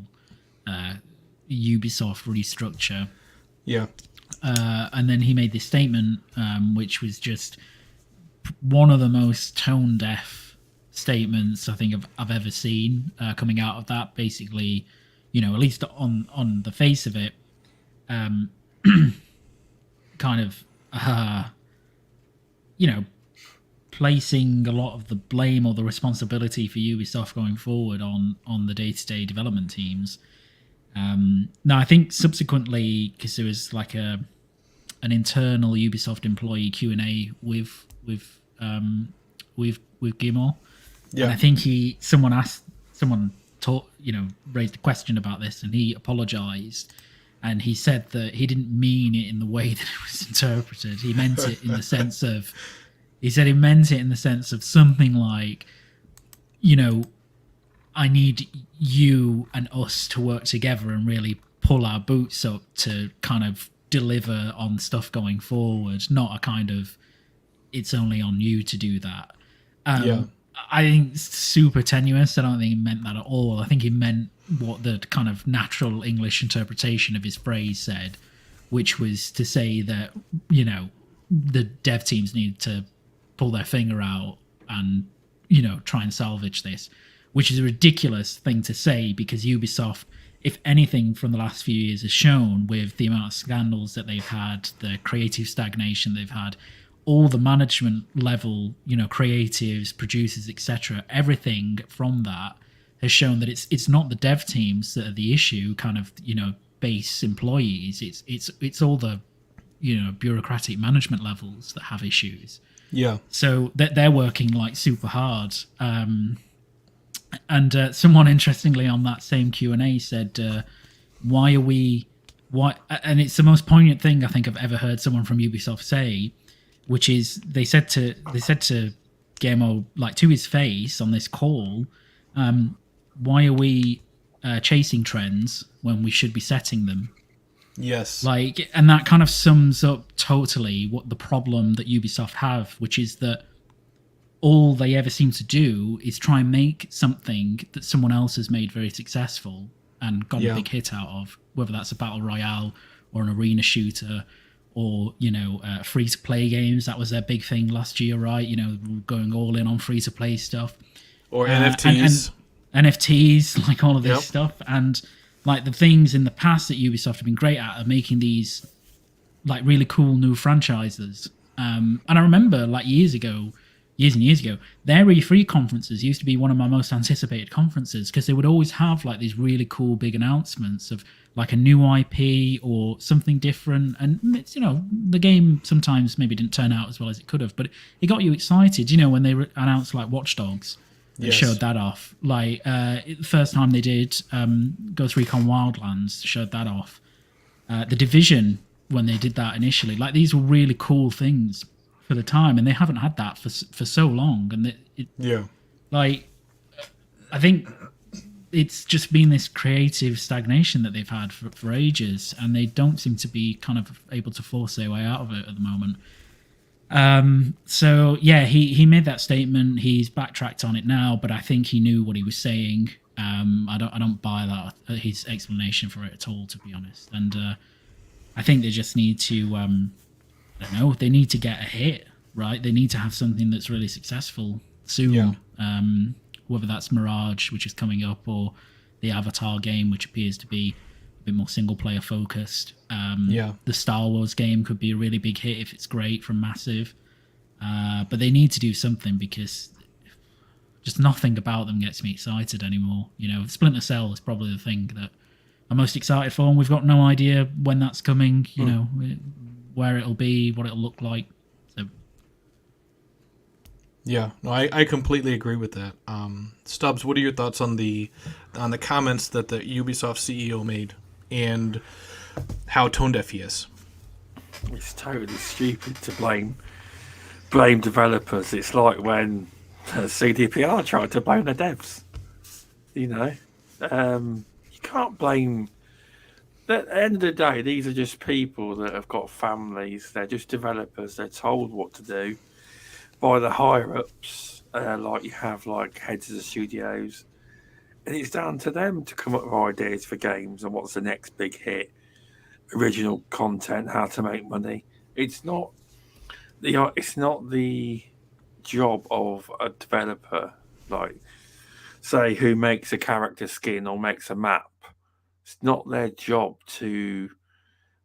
Ubisoft restructure. Yeah. And then he made this statement, which was just one of the most tone deaf statements I think I've ever seen coming out of that. Basically, at least on the face of it, kind of, placing a lot of the blame or the responsibility for Ubisoft going forward on the day-to-day development teams. Now, I think subsequently, because there was like an internal Ubisoft employee Q&A with Gilmore, and I think someone raised a question about this, and he apologized, and he said that he didn't mean it in the way that it was interpreted. He meant it in the sense of, something like, I need you and us to work together and really pull our boots up to kind of deliver on stuff going forward, not a kind of, it's only on you to do that. I think it's super tenuous. I don't think he meant that at all. I think he meant what the kind of natural English interpretation of his phrase said, which was to say that, the dev teams need to pull their finger out and, try and salvage this, which is a ridiculous thing to say, because Ubisoft, if anything from the last few years has shown, with the amount of scandals that they've had, the creative stagnation they've had, all the management level, creatives, producers, etc., everything from that has shown that it's not the dev teams that are the issue, kind of, base employees. It's all the, bureaucratic management levels that have issues. Yeah. So they're working like super hard. And someone interestingly on that same Q&A said, why? And it's the most poignant thing I think I've ever heard someone from Ubisoft say, which is they said to Guillermo, like, to his face on this call, why are we chasing trends when we should be setting them? Yes. Like, and that kind of sums up totally what the problem that Ubisoft have, which is that all they ever seem to do is try and make something that someone else has made very successful and got a big hit out of, whether that's a battle royale or an arena shooter or, free-to-play games. That was their big thing last year, right? Going all in on free-to-play stuff. Or NFTs. And NFTs, like all of this stuff. And like the things in the past that Ubisoft have been great at are making these like really cool new franchises. And I remember like years and years ago, their E3 conferences used to be one of my most anticipated conferences because they would always have like these really cool big announcements of like a new IP or something different. And it's, the game sometimes maybe didn't turn out as well as it could have, but it got you excited, when they announced like Watch Dogs. They showed that off. Like the first time they did Ghost Recon Wildlands, showed that off. The Division, when they did that initially, like these were really cool things for the time, and they haven't had that for so long. And like I think it's just been this creative stagnation that they've had for ages, and they don't seem to be kind of able to force their way out of it at the moment. So yeah, he made that statement. He's backtracked on it now, but I think he knew what he was saying. I don't buy that his explanation for it at all, to be honest. And I think they just need to I don't know. They need to get a hit, right? They need to have something that's really successful soon. Yeah. Whether that's Mirage, which is coming up, or the Avatar game, which appears to be a bit more single-player focused. The Star Wars game could be a really big hit if it's great from Massive. But they need to do something because just nothing about them gets me excited anymore. Splinter Cell is probably the thing that I'm most excited for, and we've got no idea when that's coming, where it'll be, what it'll look like. So. Yeah, no, I completely agree with that. Stubbs, what are your thoughts on the comments that the Ubisoft CEO made and how tone deaf he is? It's totally stupid to blame developers. It's like when CDPR tried to blame the devs. You can't blame. At the end of the day, these are just people that have got families. They're just developers. They're told what to do by the higher ups, like you have like heads of the studios, and it's down to them to come up with ideas for games and what's the next big hit, original content, how to make money. It's not the job of a developer, like say who makes a character skin or makes a map. It's not their job to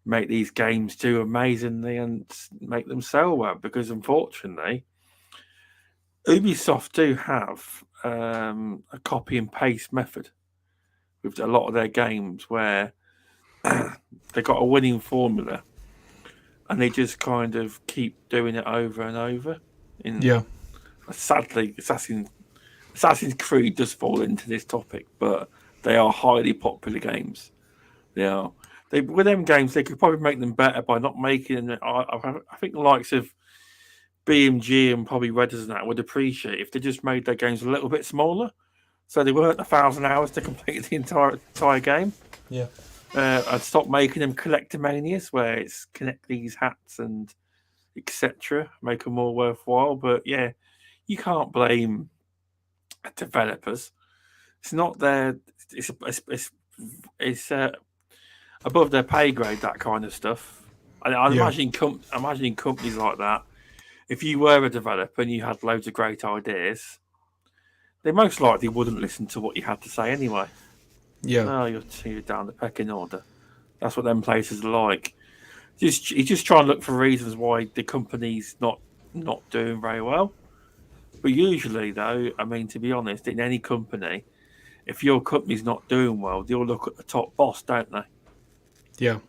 make these games do amazingly and make them sell well, because unfortunately Ubisoft do have a copy and paste method with a lot of their games where they got a winning formula and they just kind of keep doing it over and over. Sadly, Assassin's Creed does fall into this topic, but they are highly popular games. They are. With them games, they could probably make them better by not making them. I think the likes of BMG and probably Redders and that would appreciate if they just made their games a little bit smaller, so they weren't 1,000 hours to complete the entire game. Yeah. I'd stop making them collectomanias where it's connect these hats and etc. Make them more worthwhile. But yeah, you can't blame developers. It's not their. It's above their pay grade, that kind of stuff. I imagine companies like that. If you were a developer and you had loads of great ideas, they most likely wouldn't listen to what you had to say anyway. Yeah. Oh, you're down the pecking order. That's what them places are like. You just try and look for reasons why the company's not doing very well. But usually, though, I mean, to be honest, in any company, if your company's not doing well, they'll look at the top boss, don't they? Yeah.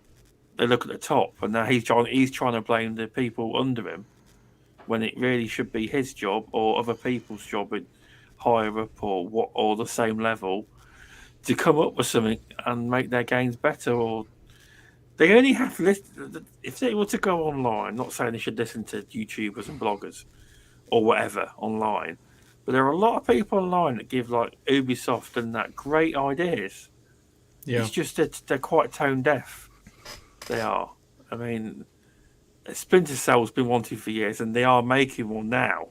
They look at the top, and now he's trying to blame the people under him when it really should be his job or other people's job in higher up or the same level to come up with something and make their games better. Or they only have to listen. If they were to go online, not saying they should listen to YouTubers and bloggers or whatever online, but there are a lot of people online that give like Ubisoft and that great ideas. Yeah. It's just that they're quite tone deaf. They are. I mean, Splinter Cell's been wanted for years, and they are making one now.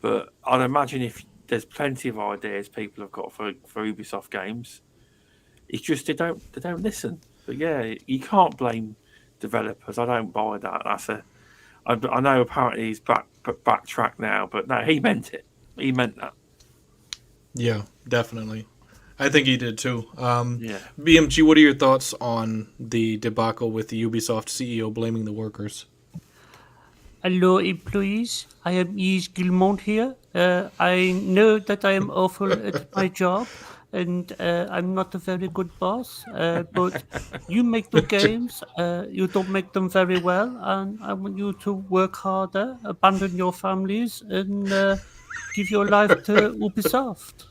But I'd imagine if there's plenty of ideas people have got for Ubisoft games, it's just they don't listen. But yeah, you can't blame developers. I don't buy that. I know apparently he's backtracked now, but no, he meant it. He meant that. Yeah, definitely. I think he did too. Yeah. BMG, what are your thoughts on the debacle with the Ubisoft CEO blaming the workers? Hello, employees. I am Yves Guillemont here. I know that I am awful at my job, and I'm not a very good boss. But you make the games. You don't make them very well, and I want you to work harder, abandon your families, and give your life to Ubisoft.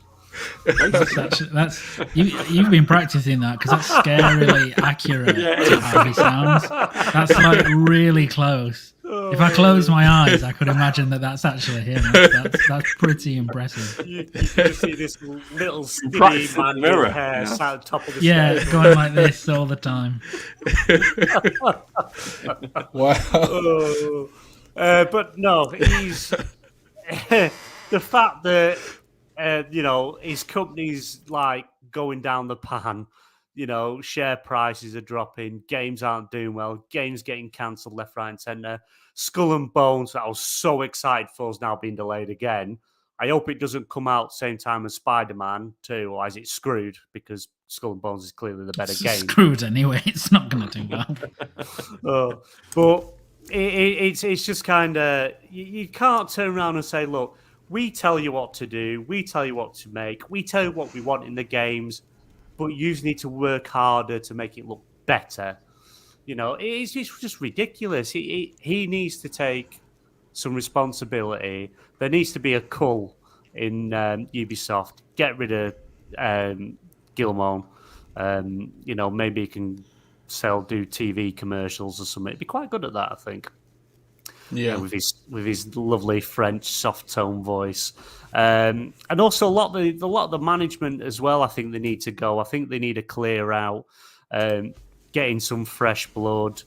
That's you've been practicing that because that's scarily accurate to how he sounds. That's like really close. If I close my eyes, I could imagine that that's actually him. That's pretty impressive. You can just see this little skinny practice in man the with mirror, hair yeah. sat on top of the Yeah, stairs. going like this all the time. Wow. Oh. But no, he's the fact that his company's like going down the pan. Share prices are dropping, games aren't doing well, games getting cancelled left, right, and centre. Skull and Bones, that I was so excited for, is now being delayed again. I hope it doesn't come out same time as Spider-Man 2, or is it screwed? Because Skull and Bones is clearly the better It's game. screwed anyway. It's not going to do well. But it's just kind of you can't turn around and say, look, we tell you what to do, we tell you what to make, we tell you what we want in the games, but you need to work harder to make it look better. It's just ridiculous. He needs to take some responsibility. There needs to be a cull in Ubisoft. Get rid of Guillemot. Maybe he can do TV commercials or something. He'd be quite good at that, I think. Yeah. With his lovely French soft tone voice, and also a lot of the management as well. I think they need to go. I think they need to clear out, getting some fresh blood,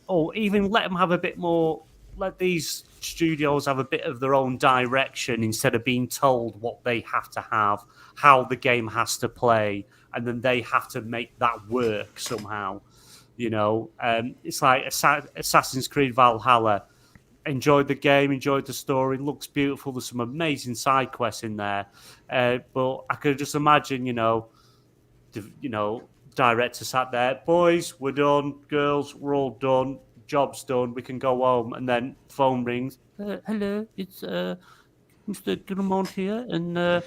or even let them have a bit more. Let these studios have a bit of their own direction instead of being told what they have to have, how the game has to play, and then they have to make that work somehow. It's like Assassin's Creed Valhalla. Enjoyed the game, enjoyed the story, looks beautiful. There's some amazing side quests in there, but I could just imagine, director sat there, boys, we're done, girls, we're all done, job's done, we can go home, and then phone rings. Hello, it's Mr. Guillemont here, and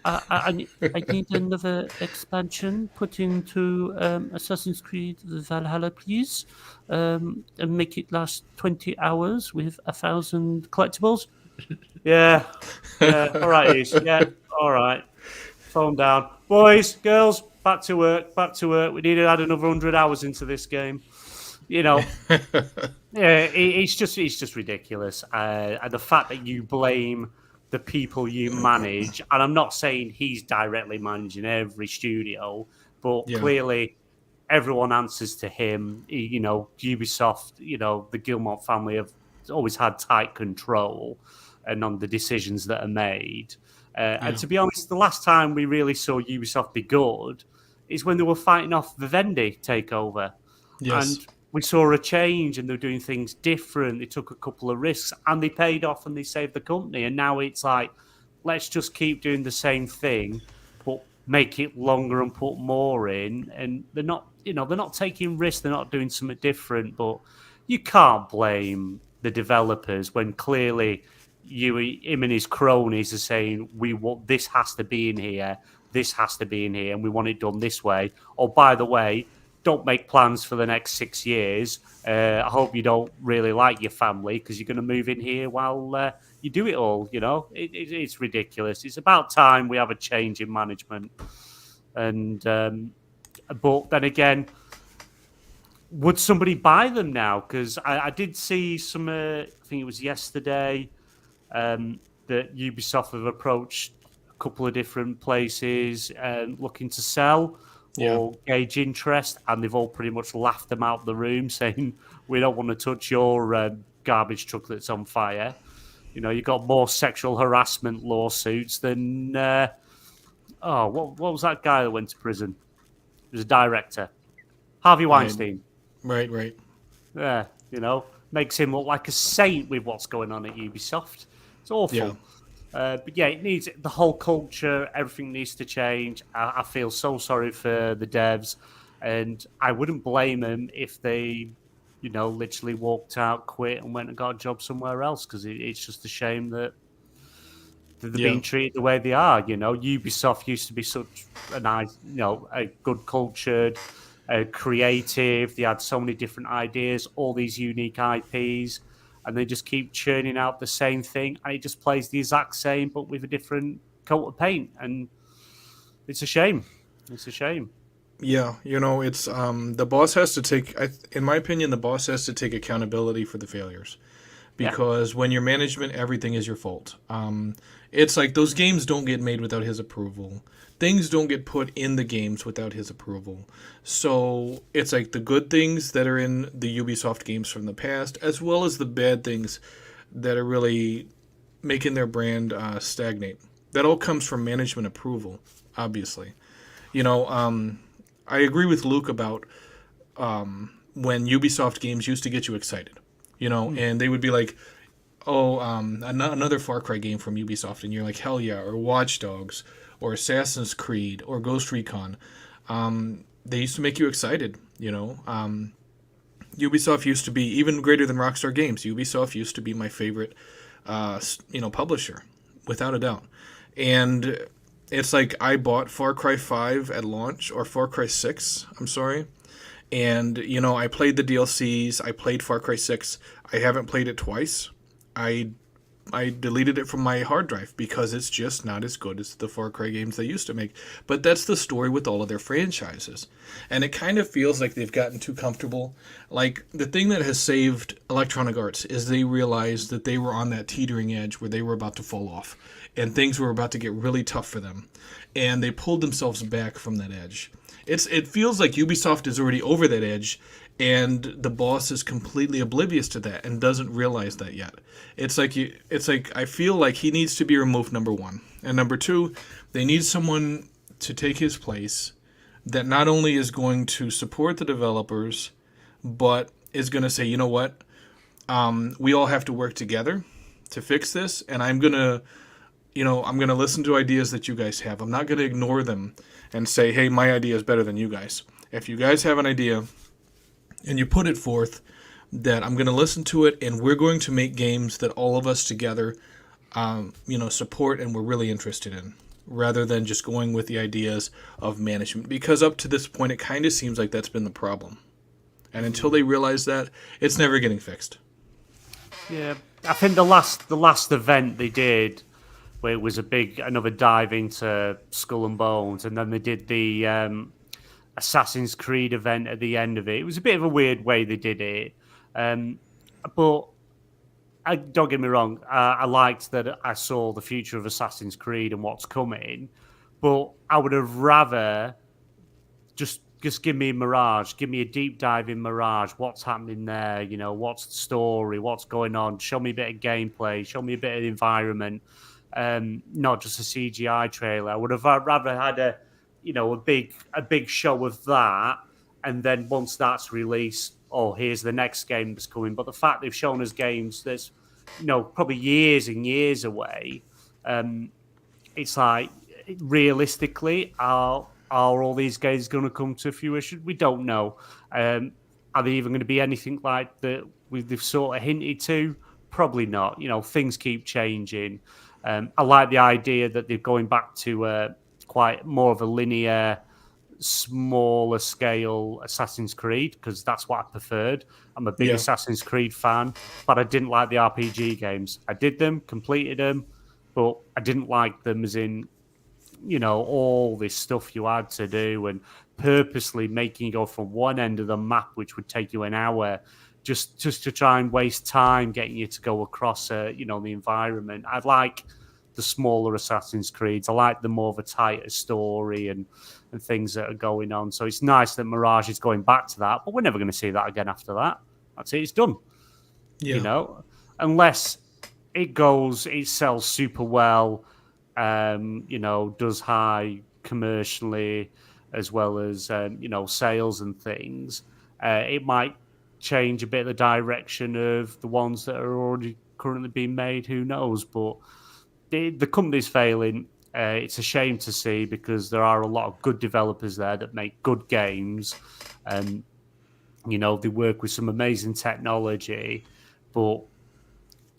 I need another expansion put into Assassin's Creed Valhalla, please, and make it last 20 hours with 1,000 collectibles. Yeah, all right, Ace. Yeah, all right. Phone down. Boys, girls, back to work. We need to add another 100 hours into this game. Yeah, it's just ridiculous. And the fact that you blame the people you manage, and I'm not saying he's directly managing every studio, but clearly everyone answers to him. Ubisoft, the Guillemot family have always had tight control and on the decisions that are made. And to be honest, the last time we really saw Ubisoft be good is when they were fighting off the Vivendi takeover. Yes. And we saw a change and they're doing things different. They took a couple of risks and they paid off and they saved the company. And now it's like, let's just keep doing the same thing, but make it longer and put more in. And they're not taking risks. They're not doing something different. But you can't blame the developers when clearly him and his cronies are saying, this has to be in here. This has to be in here. And we want it done this way. Or by the way, don't make plans for the next 6 years. I hope you don't really like your family because you're going to move in here while you do it all. It's ridiculous. It's about time we have a change in management. And but then again, would somebody buy them now? Because I did see some. I think it was yesterday that Ubisoft have approached a couple of different places looking to sell. or gauge interest, and they've all pretty much laughed them out the room, saying, "We don't want to touch your garbage truck that's on fire." You know, you got more sexual harassment lawsuits than what was that guy that went to prison? He was a director, Harvey Weinstein. Right. Yeah, you know, makes him look like a saint with what's going on at Ubisoft. It's awful. Yeah. But yeah, it needs the whole culture. Everything needs to change. I feel so sorry for the devs, and I wouldn't blame them if they, you know, literally walked out, quit, and went and got a job somewhere else. Because it's just a shame that they're being treated the way they are. You know, Ubisoft used to be such a nice, you know, a good cultured, creative. They had so many different ideas, all these unique IPs. And they just keep churning out the same thing, and it just plays the exact same, but with a different coat of paint. And it's a shame. It's a shame. Yeah, you know, it's the boss has to take. In my opinion, the boss has to take accountability for the failures, because when you're management, everything is your fault. It's like those games don't get made without his approval. Things don't get put in the games without his approval. So it's like the good things that are in the Ubisoft games from the past, as well as the bad things that are really making their brand stagnate. That all comes from management approval, obviously. You know, I agree with Luke about when Ubisoft games used to get you excited. You know, and they would be like, oh, another Far Cry game from Ubisoft, and you're like, hell yeah, or Watch Dogs, or Assassin's Creed, or Ghost Recon. They used to make you excited, you know. Ubisoft used to be even greater than Rockstar Games. Ubisoft used to be my favorite, publisher, without a doubt. And it's like I bought Far Cry 5 at launch, or Far Cry 6, I'm sorry. And, you know, I played the DLCs. I played Far Cry 6. I haven't played it twice. I deleted it from my hard drive because it's just not as good as the Far Cry games they used to make. But that's the story with all of their franchises. And it kind of feels like they've gotten too comfortable. Like, the thing that has saved Electronic Arts is they realized that they were on that teetering edge where they were about to fall off. And things were about to get really tough for them. And they pulled themselves back from that edge. It feels like Ubisoft is already over that edge, and the boss is completely oblivious to that and doesn't realize that yet. It's like I feel like he needs to be removed, number one. And number two, they need someone to take his place that not only is going to support the developers, but is going to say, you know what, we all have to work together to fix this, and I'm going to listen to ideas that you guys have. I'm not going to ignore them and say, hey, my idea is better than you guys. If you guys have an idea and you put it forth, that I'm going to listen to it, and we're going to make games that all of us together, support and we're really interested in, rather than just going with the ideas of management. Because up to this point, it kind of seems like that's been the problem. And until they realize that, it's never getting fixed. Yeah, I think the last event they did, where it was another dive into Skull and Bones, and then they did the Assassin's Creed event at the end of it. It was a bit of a weird way they did it, but don't get me wrong, I liked that I saw the future of Assassin's Creed and what's coming, but I would have rather just give me Mirage, give me a deep dive in Mirage, what's happening there, you know, what's the story, what's going on, show me a bit of gameplay, show me a bit of environment. Not just a CGI trailer. I would have rather had a big show of that, and then once that's released, oh, here's the next game that's coming. But the fact they've shown us games that's, probably years and years away, it's like, realistically, are all these games going to come to fruition? We don't know. Are they even going to be anything like that they've sort of hinted to? Probably not. Things keep changing. I like the idea that they're going back to quite more of a linear, smaller scale Assassin's Creed, because that's what I preferred. I'm a big Assassin's Creed fan, but I didn't like the RPG games. I did them, completed them, but I didn't like them as in, all this stuff you had to do and purposely making you go from one end of the map, which would take you an hour, just to try and waste time getting you to go across, the environment. I'd like the smaller Assassin's Creeds. I like the more of a tighter story and and things that are going on. So it's nice that Mirage is going back to that, but we're never going to see that again after that. That's it. It's done. Yeah. You know, unless it sells super well, you know, does high commercially as well as, you know, sales and things. It might change a bit of the direction of the ones that are already currently being made. Who knows? But the company's failing. It's a shame to see because there are a lot of good developers there that make good games. You know, they work with some amazing technology, but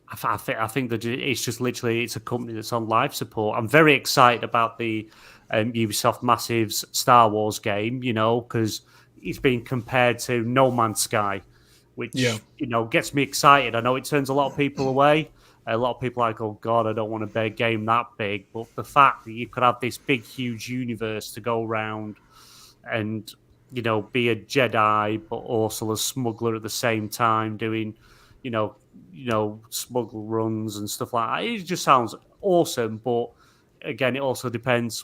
I think that it's just literally it's a company that's on life support. I'm very excited about the Ubisoft Massive's Star Wars game, you know, because it's being compared to No Man's Sky, which, you know, gets me excited. I know it turns a lot of people away. A lot of people are like, oh, God, I don't want a game that big. But the fact that you could have this big, huge universe to go around and, you know, be a Jedi, but also a smuggler at the same time doing, you know, smuggle runs and stuff like that. It just sounds awesome. But again, it also depends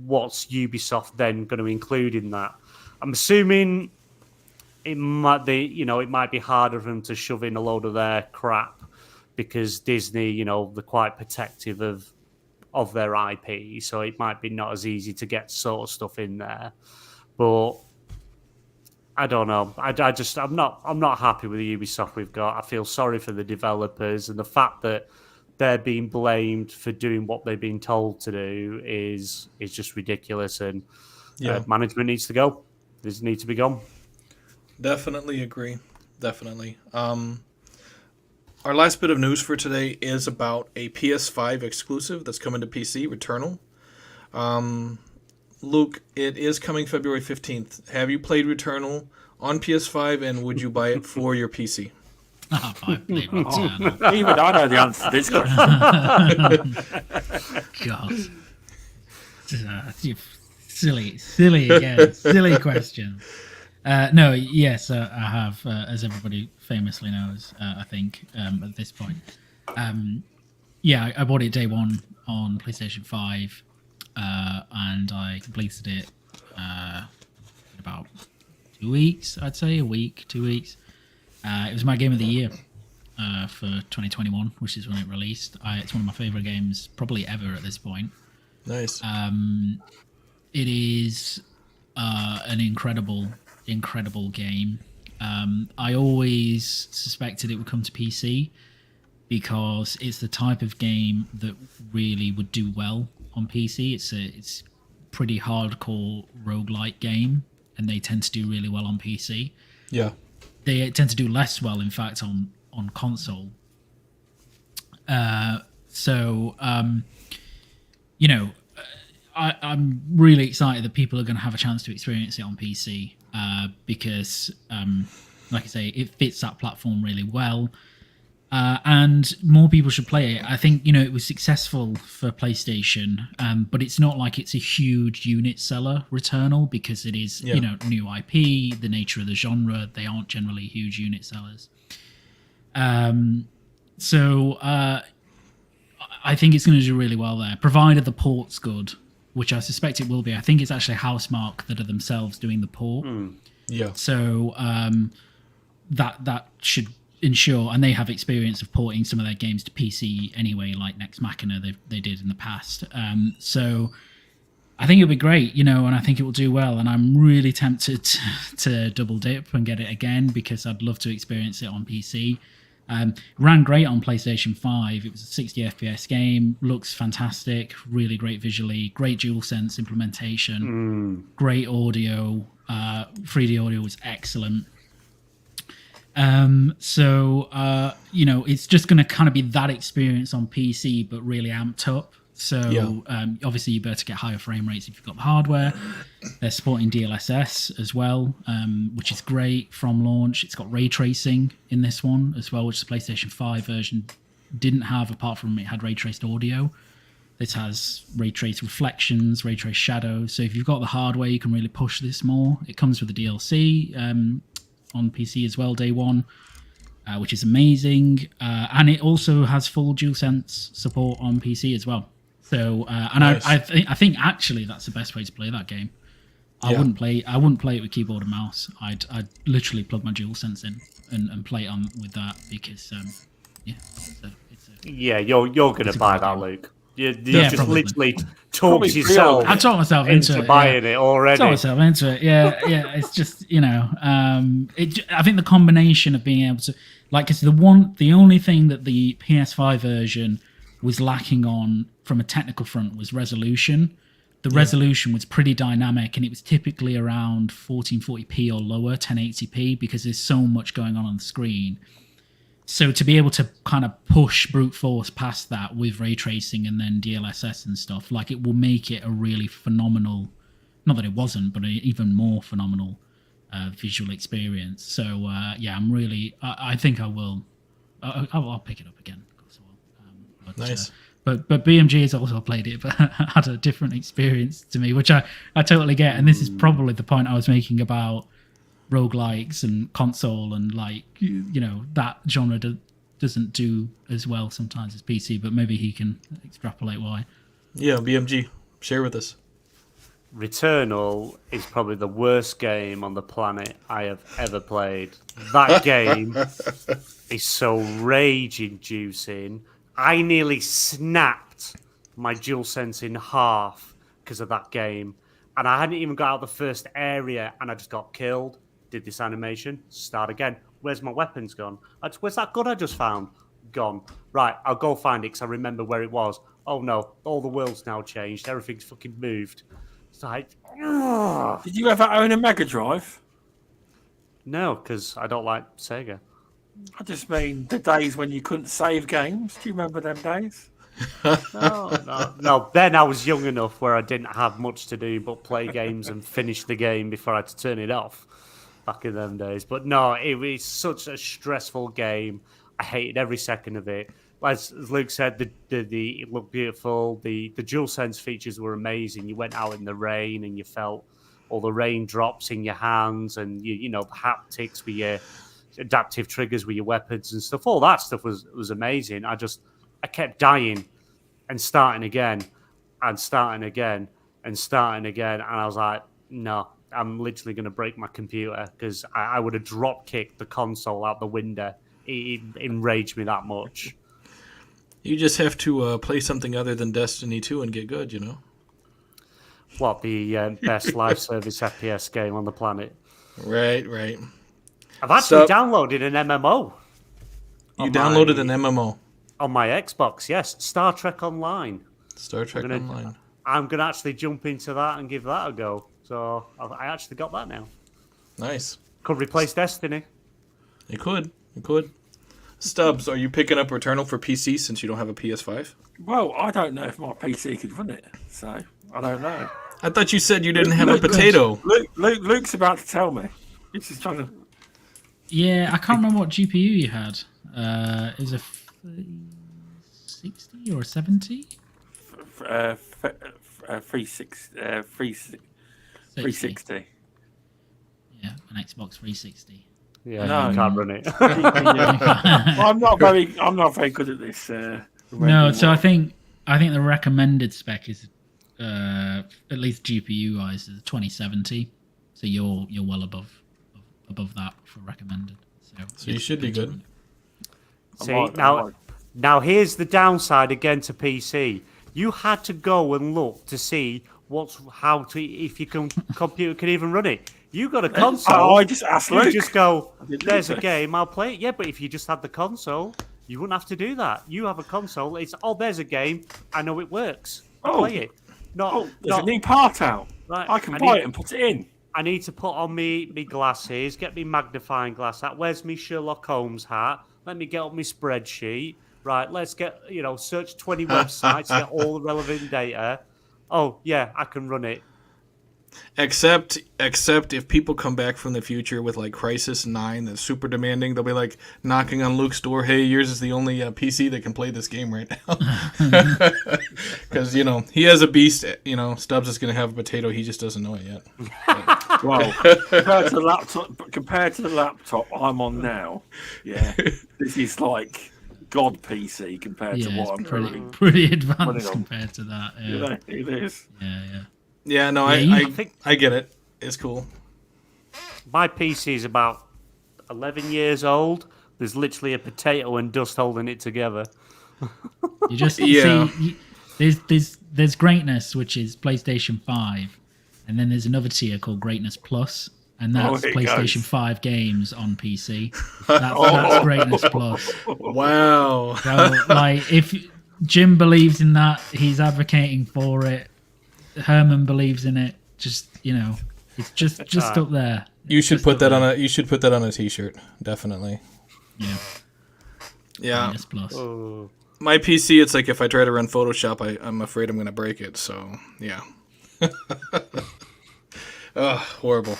what's Ubisoft then going to include in that. I'm assuming it might be harder for them to shove in a load of their crap because Disney, you know, they're quite protective of their IP, so it might be not as easy to get sort of stuff in there. But I don't know. I'm not happy with the Ubisoft we've got. I feel sorry for the developers, and the fact that they're being blamed for doing what they've been told to do is just ridiculous. And management needs to go. This needs to be gone. Definitely agree. Definitely. Our last bit of news for today is about a PS5 exclusive that's coming to PC, Returnal. Luke, it is coming February 15th. Have you played Returnal on PS5, and would you buy it for your PC? Oh, I played Returnal. Even I know the answer to this question. God. Silly again. Silly question. No, yes, I have, as everybody famously knows, I think, at this point. I bought it day one on PlayStation 5, and I completed it in about 2 weeks, I'd say, 2 weeks. It was my game of the year for 2021, which is when it released. It's one of my favourite games probably ever at this point. Nice. It is an incredible game. I always suspected it would come to PC because it's the type of game that really would do well on PC. It's pretty hardcore roguelike game, and they tend to do really well on PC. Yeah. They tend to do less well, in fact, on console. You know, I'm really excited that people are going to have a chance to experience it on PC because, like I say, it fits that platform really well. And more people should play it. I think, you know, it was successful for PlayStation, but it's not like it's a huge unit seller, Returnal, because it is, you know, new IP, the nature of the genre. They aren't generally huge unit sellers. I think it's going to do really well there, provided the port's good, which I suspect it will be. I think it's actually Housemarque that are themselves doing the port. Yeah. So that should ensure, and they have experience of porting some of their games to PC anyway, like Nex Machina they did in the past. So I think it'll be great, you know, and I think it will do well. And I'm really tempted to double dip and get it again because I'd love to experience it on PC. Ran great on PlayStation 5. It was a 60 FPS game, looks fantastic, really great visually, great DualSense implementation, great audio, 3D audio was excellent. You know, it's just going to kind of be that experience on PC, but really amped up. So obviously you better get higher frame rates if you've got the hardware. They're supporting DLSS as well, which is great from launch. It's got ray tracing in this one as well, which the PlayStation 5 version didn't have, apart from it had ray traced audio. This has ray traced reflections, ray traced shadows. So if you've got the hardware, you can really push this more. It comes with the DLC on PC as well, day one. Which is amazing. And it also has full DualSense support on PC as well. So, and nice. I think actually that's the best way to play that game. I wouldn't play it with keyboard and mouse. I'd literally plug my DualSense in and play it on with that because Yeah, you're going to buy that, Luke. You just probably. literally talked yourself I talked myself into it, buying it already. Talked myself into it. Yeah. It's just I think the combination of being able to it's the only thing that the PS5 version was lacking on from a technical front was resolution. The resolution was pretty dynamic, and it was typically around 1440p or lower, 1080p, because there's so much going on the screen. So to be able to kind of push brute force past that with ray tracing and then DLSS and stuff, it will make it a really phenomenal, not that it wasn't, but an even more phenomenal visual experience. So I think I will. I'll pick it up again. Of course I will. Nice. But BMG has also played it, but had a different experience to me, which I totally get. And this is probably the point I was making about roguelikes and console and that genre doesn't do as well sometimes as PC, but maybe he can extrapolate why. Yeah, BMG, share with us. Returnal is probably the worst game on the planet I have ever played. That game is so rage-inducing. I nearly snapped my DualSense in half because of that game. And I hadn't even got out of the first area and I just got killed. Did this animation, start again. Where's my weapons gone? Where's that gun I just found? Gone. Right, I'll go find it because I remember where it was. Oh no, all the world's now changed. Everything's fucking moved. It's like, ugh. Did you ever own a Mega Drive? No, because I don't like Sega. I just mean the days when you couldn't save games. Do you remember them days? No. Then I was young enough where I didn't have much to do but play games and finish the game before I had to turn it off. Back in them days. But no, it was such a stressful game. I hated every second of it. As Luke said, it looked beautiful. The DualSense features were amazing. You went out in the rain and you felt all the raindrops in your hands and the haptics with your adaptive triggers with your weapons and stuff. All that stuff was amazing. I kept dying and starting again and starting again and starting again. And I was like, no, I'm literally going to break my computer because I would have drop kicked the console out the window. It enraged me that much. You just have to play something other than Destiny 2 and get good, What, the best live service FPS game on the planet? Right. I've actually downloaded an MMO. You downloaded an MMO? On my Xbox, yes. Star Trek Online. Star Trek Online. I'm going to actually jump into that and give that a go. So I actually got that now. Nice. Could replace Destiny. It could. Stubbs, are you picking up Returnal for PC since you don't have a PS5? Well, I don't know if my PC could run it, so I don't know. I thought you said you didn't have a potato. Luke's about to tell me. He's just trying to... Yeah, I can't remember what GPU you had. It was a 60 or a 70? 360. Yeah, an Xbox 360. Yeah, no, I can't run it. I'm not very good at this. No, so I think the recommended spec is at least GPU wise is 2070. So you're well above that for recommended. So you should be good. See, now here's the downside again to PC. You had to go and look to see if your computer can even run it. You got a console. I just asked Luke. You just go, there's a game, I'll play it. Yeah, but if you just had the console, you wouldn't have to do that. You have a console, there's a game, I know it works. Play it. There's a new part out. Right, I can buy it and put it in. I need to put on me glasses, get me magnifying glass hat. Where's me Sherlock Holmes hat? Let me get up my spreadsheet. Right, let's get, search 20 websites, get all the relevant data. Oh, yeah, I can run it. Except if people come back from the future with like Crisis 9 that's super demanding, they'll be like knocking on Luke's door, hey, yours is the only PC that can play this game right now. Because, he has a beast, Stubbs is going to have a potato, he just doesn't know it yet. Well, compared to the laptop I'm on now, yeah, this is like God PC compared to what I'm pretty advanced compared to that. Yeah. It is. Yeah. Yeah, no, I get it. It's cool. My PC is about 11 years old. There's literally a potato and dust holding it together. You just Yeah. see there's greatness, which is PlayStation 5, and then there's another tier called Greatness Plus, and that's here it PlayStation goes. 5 games on PC. That's Greatness Plus. Wow. So, like, if Jim believes in that, he's advocating for it. Herman believes in it. Just it's just up there. You should Just put up that there. on a t-shirt, definitely. Yeah. Yeah. Greatness Plus. Oh. My PC, it's like if I try to run Photoshop, I'm afraid I'm going to break it. So, yeah. Horrible.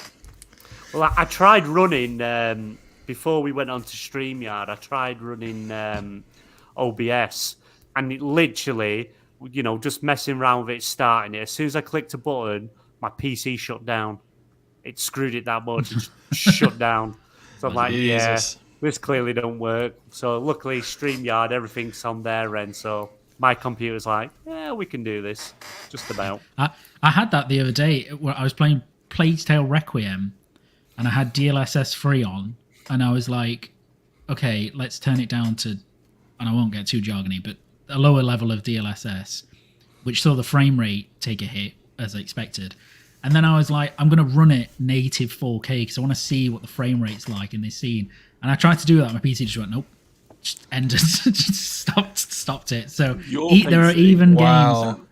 Well, I tried running before we went on to StreamYard. I tried running OBS, and it literally, just messing around with it, starting it. As soon as I clicked a button, my PC shut down. It screwed it that much. It just shut down. So I'm like, Jesus. this clearly don't work. So luckily, StreamYard, everything's on their end. So my computer's like, yeah, we can do this. Just about. I had that the other day where I was playing Plague's Tale Requiem, and I had DLSS 3 on, and I was like, okay, let's turn it down to, and I won't get too jargony, but a lower level of DLSS, which saw the frame rate take a hit as I expected. And then I was like, I'm going to run it native 4K because I want to see what the frame rate's like in this scene. And I tried to do that. My PC just went, nope. Just ended. Just stopped it. So there are even Wow. games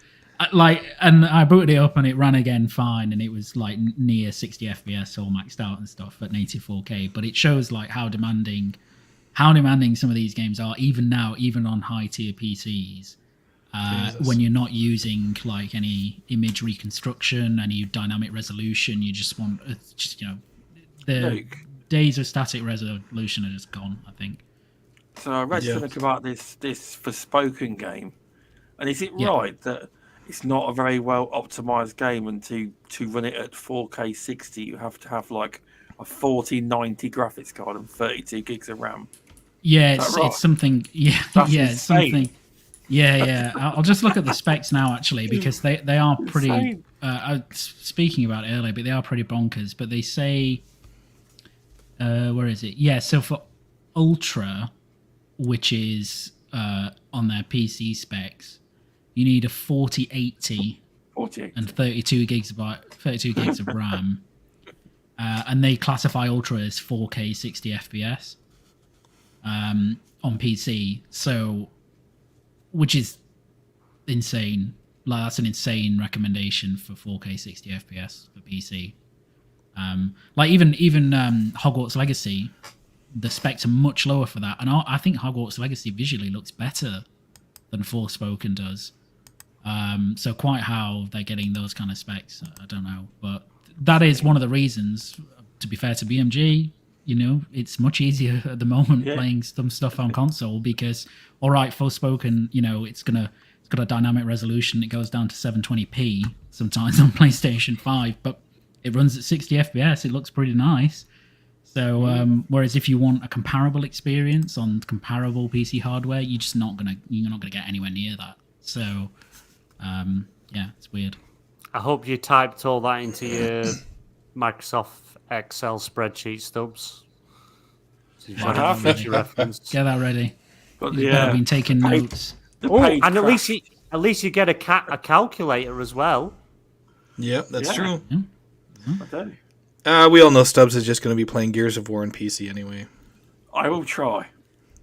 and I booted it up and it ran again fine, and it was like near 60 FPS all maxed out and stuff at native 4K. But it shows like how demanding some of these games are, even now, even on high tier PCs. When you're not using like any image reconstruction, any dynamic resolution, you just want the days of static resolution are just gone, I think. So I read something about this Forspoken game, and is it right that it's not a very well optimized game, and to run it at 4K 60, you have to have like a 4090 graphics card and 32 gigs of RAM? Yeah, Is that right? it's something. Yeah, That's yeah, it's insane. something. Yeah. I'll just look at the specs now, actually, because they are pretty. Insane. I was speaking about it earlier, but they are pretty bonkers. But they say, where is it? Yeah, so for Ultra, which is on their PC specs, you need a 4080 48. and 32 gigs of RAM, and they classify Ultra as 4K 60 FPS on PC. So, which is insane. Like, that's an insane recommendation for 4K 60 FPS for PC. Like even Hogwarts Legacy, the specs are much lower for that, and I think Hogwarts Legacy visually looks better than Forspoken does. So quite how they're getting those kind of specs, I don't know, but that is one of the reasons. To be fair to BMG, it's much easier at the moment playing some stuff on console because, all right, Forspoken, it's got a dynamic resolution. It goes down to 720p sometimes on PlayStation 5, but it runs at 60 FPS. It looks pretty nice. So, whereas if you want a comparable experience on comparable PC hardware, you're not gonna get anywhere near that. So, it's weird. I hope you typed all that into your Microsoft Excel spreadsheet, Stubbs. So you I have. future reference. Get that ready. But You've better been taking notes. Oh, page and crash. at least you get a calculator as well. Yep, that's true. I do. We all know Stubbs is just going to be playing Gears of War on PC anyway. I will try.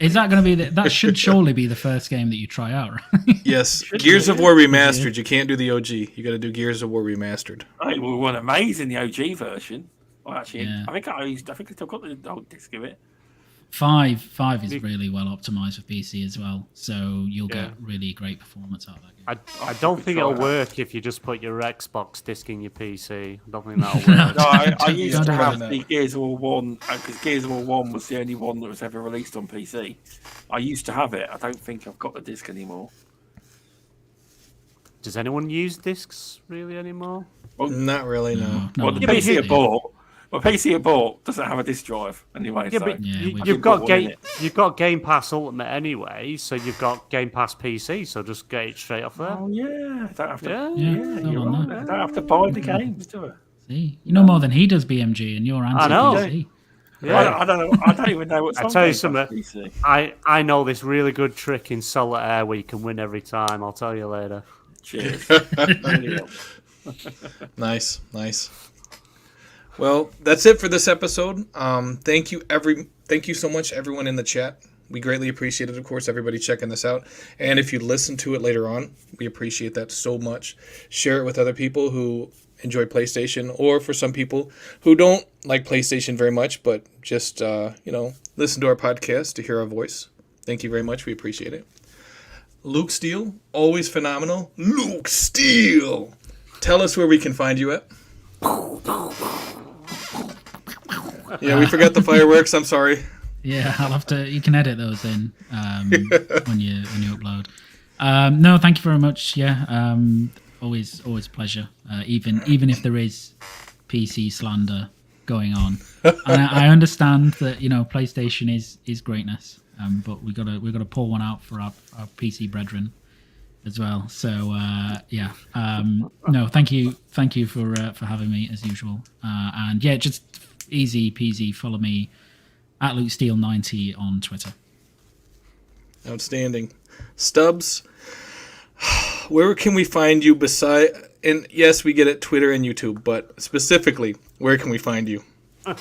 Is that going to be that should surely be the first game that you try out, right? Yes, Gears of War Remastered. You can't do the OG. You got to do Gears of War Remastered. It will run amazing, the OG version. Well, actually, Yeah. I think I still got the old disc of it. 5 is really well optimized for PC as well, so you'll get really great performance out of that game. I don't think it'll work if you just put your Xbox disc in your PC. I don't think that'll work. No, I used to Don't have do that. the Gears of War 1, because Gears of War 1 was the only one that was ever released on PC. I used to have it. I don't think I've got the disc anymore. Does anyone use discs really anymore? Not really, no. No, Well, the no, PC I no. bought, PC I bought doesn't have a disc drive anyway. Yeah, so but Yeah, we- you've got put one in it. you've got Game Pass Ultimate anyway, so you've got Game Pass PC. So just get it straight off there. Oh yeah, I don't have to. Yeah. Yeah, Yeah, no, you're no, right. no. I don't have to buy the games, do I? See, you know more than he does, BMG, and you're I know. anti-PC. Yeah. I don't know. I don't even know what's I on tell you Game Pass something. PC. I know this really good trick in solitaire where you can win every time. I'll tell you later. Cheers. Brilliant. Nice. Well, that's it for this episode. Thank you so much, everyone in the chat. We greatly appreciate it, of course, everybody checking this out. And if you listen to it later on, we appreciate that so much. Share it with other people who enjoy PlayStation, or for some people who don't like PlayStation very much, but just, listen to our podcast to hear our voice. Thank you very much. We appreciate it. Luke STEEELE, always phenomenal. Luke STEEELE! Tell us where we can find you at. Yeah, we forgot the fireworks. I'm sorry. Yeah, I'll have to. You can edit those in when you upload. No, thank you very much. Yeah, always a pleasure. Even if there is PC slander going on, and I understand that PlayStation is greatness, but we gotta pull one out for our PC brethren as well. So no, thank you for having me as usual. And yeah, just easy peasy. Follow me at LukeSTEEELE90 on Twitter. Outstanding. Stubbs, where can we find you and yes, we get it, Twitter and YouTube, but specifically, where can we find you? I'm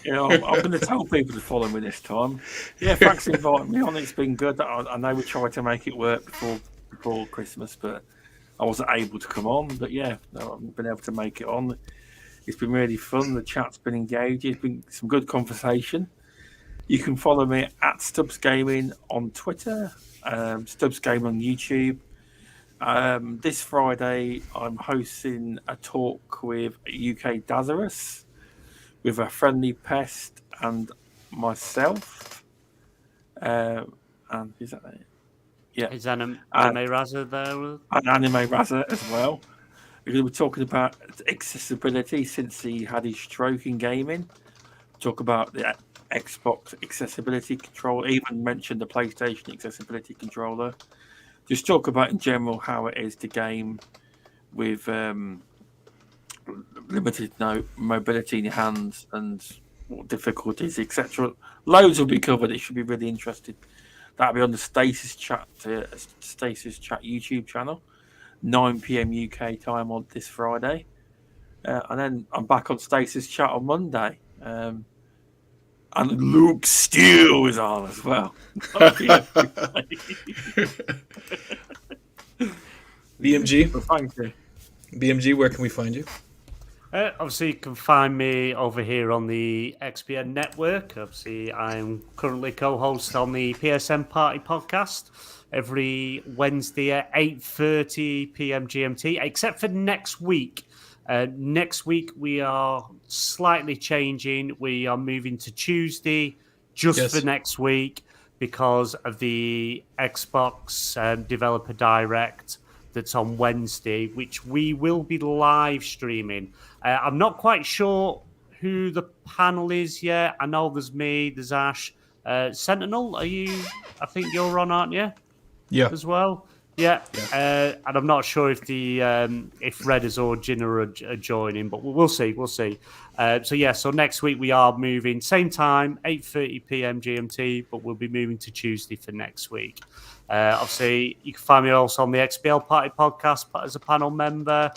going to tell people to follow me this time. Yeah, thanks for inviting me on. It's been good. I know we tried to make it work before Christmas, but I wasn't able to come on. But yeah, I've been able to make it on. It's been really fun. The chat's been engaged. It's been some good conversation. You can follow me at StubzGaming on Twitter, StubzGaming on YouTube. This Friday, I'm hosting a talk with UK Dazarus, with a friendly pest and myself. And is that it? Yeah. Is Anime Raza there? And Anime Raza as well. We're going to be talking about accessibility since he had his stroke in gaming. Talk about the Xbox accessibility control, even mention the PlayStation accessibility controller. Just talk about in general how it is to game with limited mobility in your hands and what difficulties, etc. Loads will be covered. It should be really interesting. That'll be on the Stasis Chat YouTube channel, 9 p.m. UK time on this Friday, and then I'm back on Stasis Chat on Monday. And Luke STEEELE is on as well. BMG? Well, thank you. BMG, where can we find you? Obviously, you can find me over here on the XPN network. Obviously, I'm currently co-host on the PSNpartypodcast every Wednesday at 8:30 p.m. GMT, except for next week. Next week, we are slightly changing. We are moving to Tuesday just for next week because of the Xbox Developer Direct that's on Wednesday, which we will be live streaming. I'm not quite sure who the panel is yet. I know there's me, there's Ash. Sentinel, I think you're on, aren't you? Yeah. As well? Yeah. And I'm not sure if if Redders or Jinner are joining, but we'll see. So next week we are moving, same time, 8:30 p.m. GMT, but we'll be moving to Tuesday for next week. Obviously, you can find me also on the XBL Party Podcast as a panel member,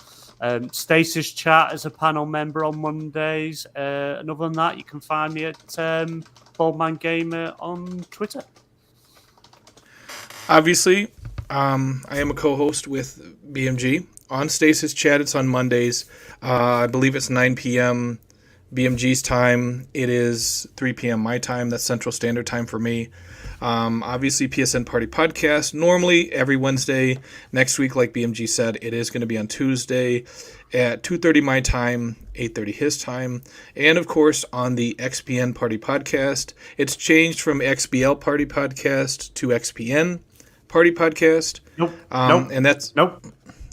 Stasis Chat as a panel member on Mondays. And other than that, you can find me at BaldManGamer on Twitter. Obviously, I am a co-host with BMG on Stasis Chat. It's on Mondays. I believe it's 9 p.m. BMG's time. It is 3 p.m. my time. That's Central Standard Time for me. Obviously, PSN Party Podcast. Normally, every Wednesday. Next week, like BMG said, it is going to be on Tuesday at 2:30 my time, 8:30 his time. And, of course, on the XPN Party Podcast. It's changed from XBL Party Podcast to XPN Party Podcast. Nope. And that's... Nope.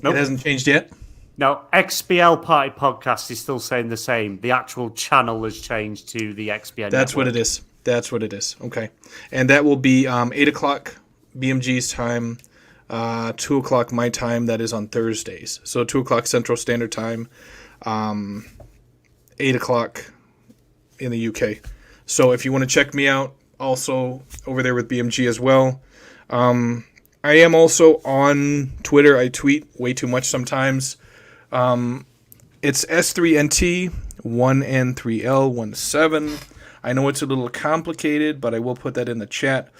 It hasn't changed yet? No, XBL Party Podcast is still saying the same. The actual channel has changed to the XBN That's network. what it is. Okay. And that will be 8 o'clock BMG's time, 2 o'clock my time. That is on Thursdays. So 2 o'clock Central Standard Time. 8 o'clock in the UK. So if you want to check me out, also over there with BMG as well. I am also on Twitter. I tweet way too much sometimes. It's S3NT1N3L17. I know it's a little complicated, but I will put that in the chat.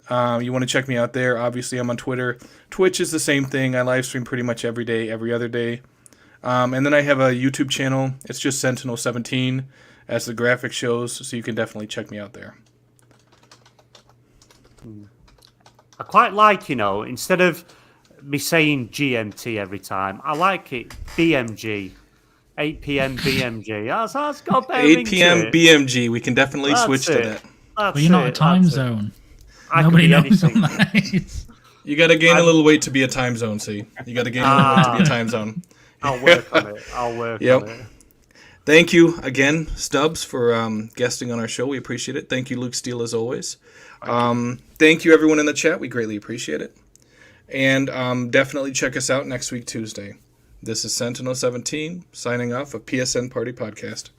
You want to check me out there. Obviously, I'm on Twitter. Twitch is the same thing. I live stream pretty much every day, every other day. And then I have a YouTube channel. It's just Sentinel17, as the graphic shows, so you can definitely check me out there. I quite like, instead of me saying GMT every time, I like it BMG. 8 p.m. BMG. That's got a better 8 ring to p.m. it. BMG. We can definitely switch to that. But you're not a time zone. Nobody knows what that is. You got to gain a little weight to be a time zone, see? You got to gain a little weight to be a time zone. I'll work on it. I'll work on it. Thank you again, Stubbs, for guesting on our show. We appreciate it. Thank you, Luke STEEELE, as always. Thank you, everyone in the chat. We greatly appreciate it. And definitely check us out next week, Tuesday. This is Sentinel17 signing off of PSN Party Podcast.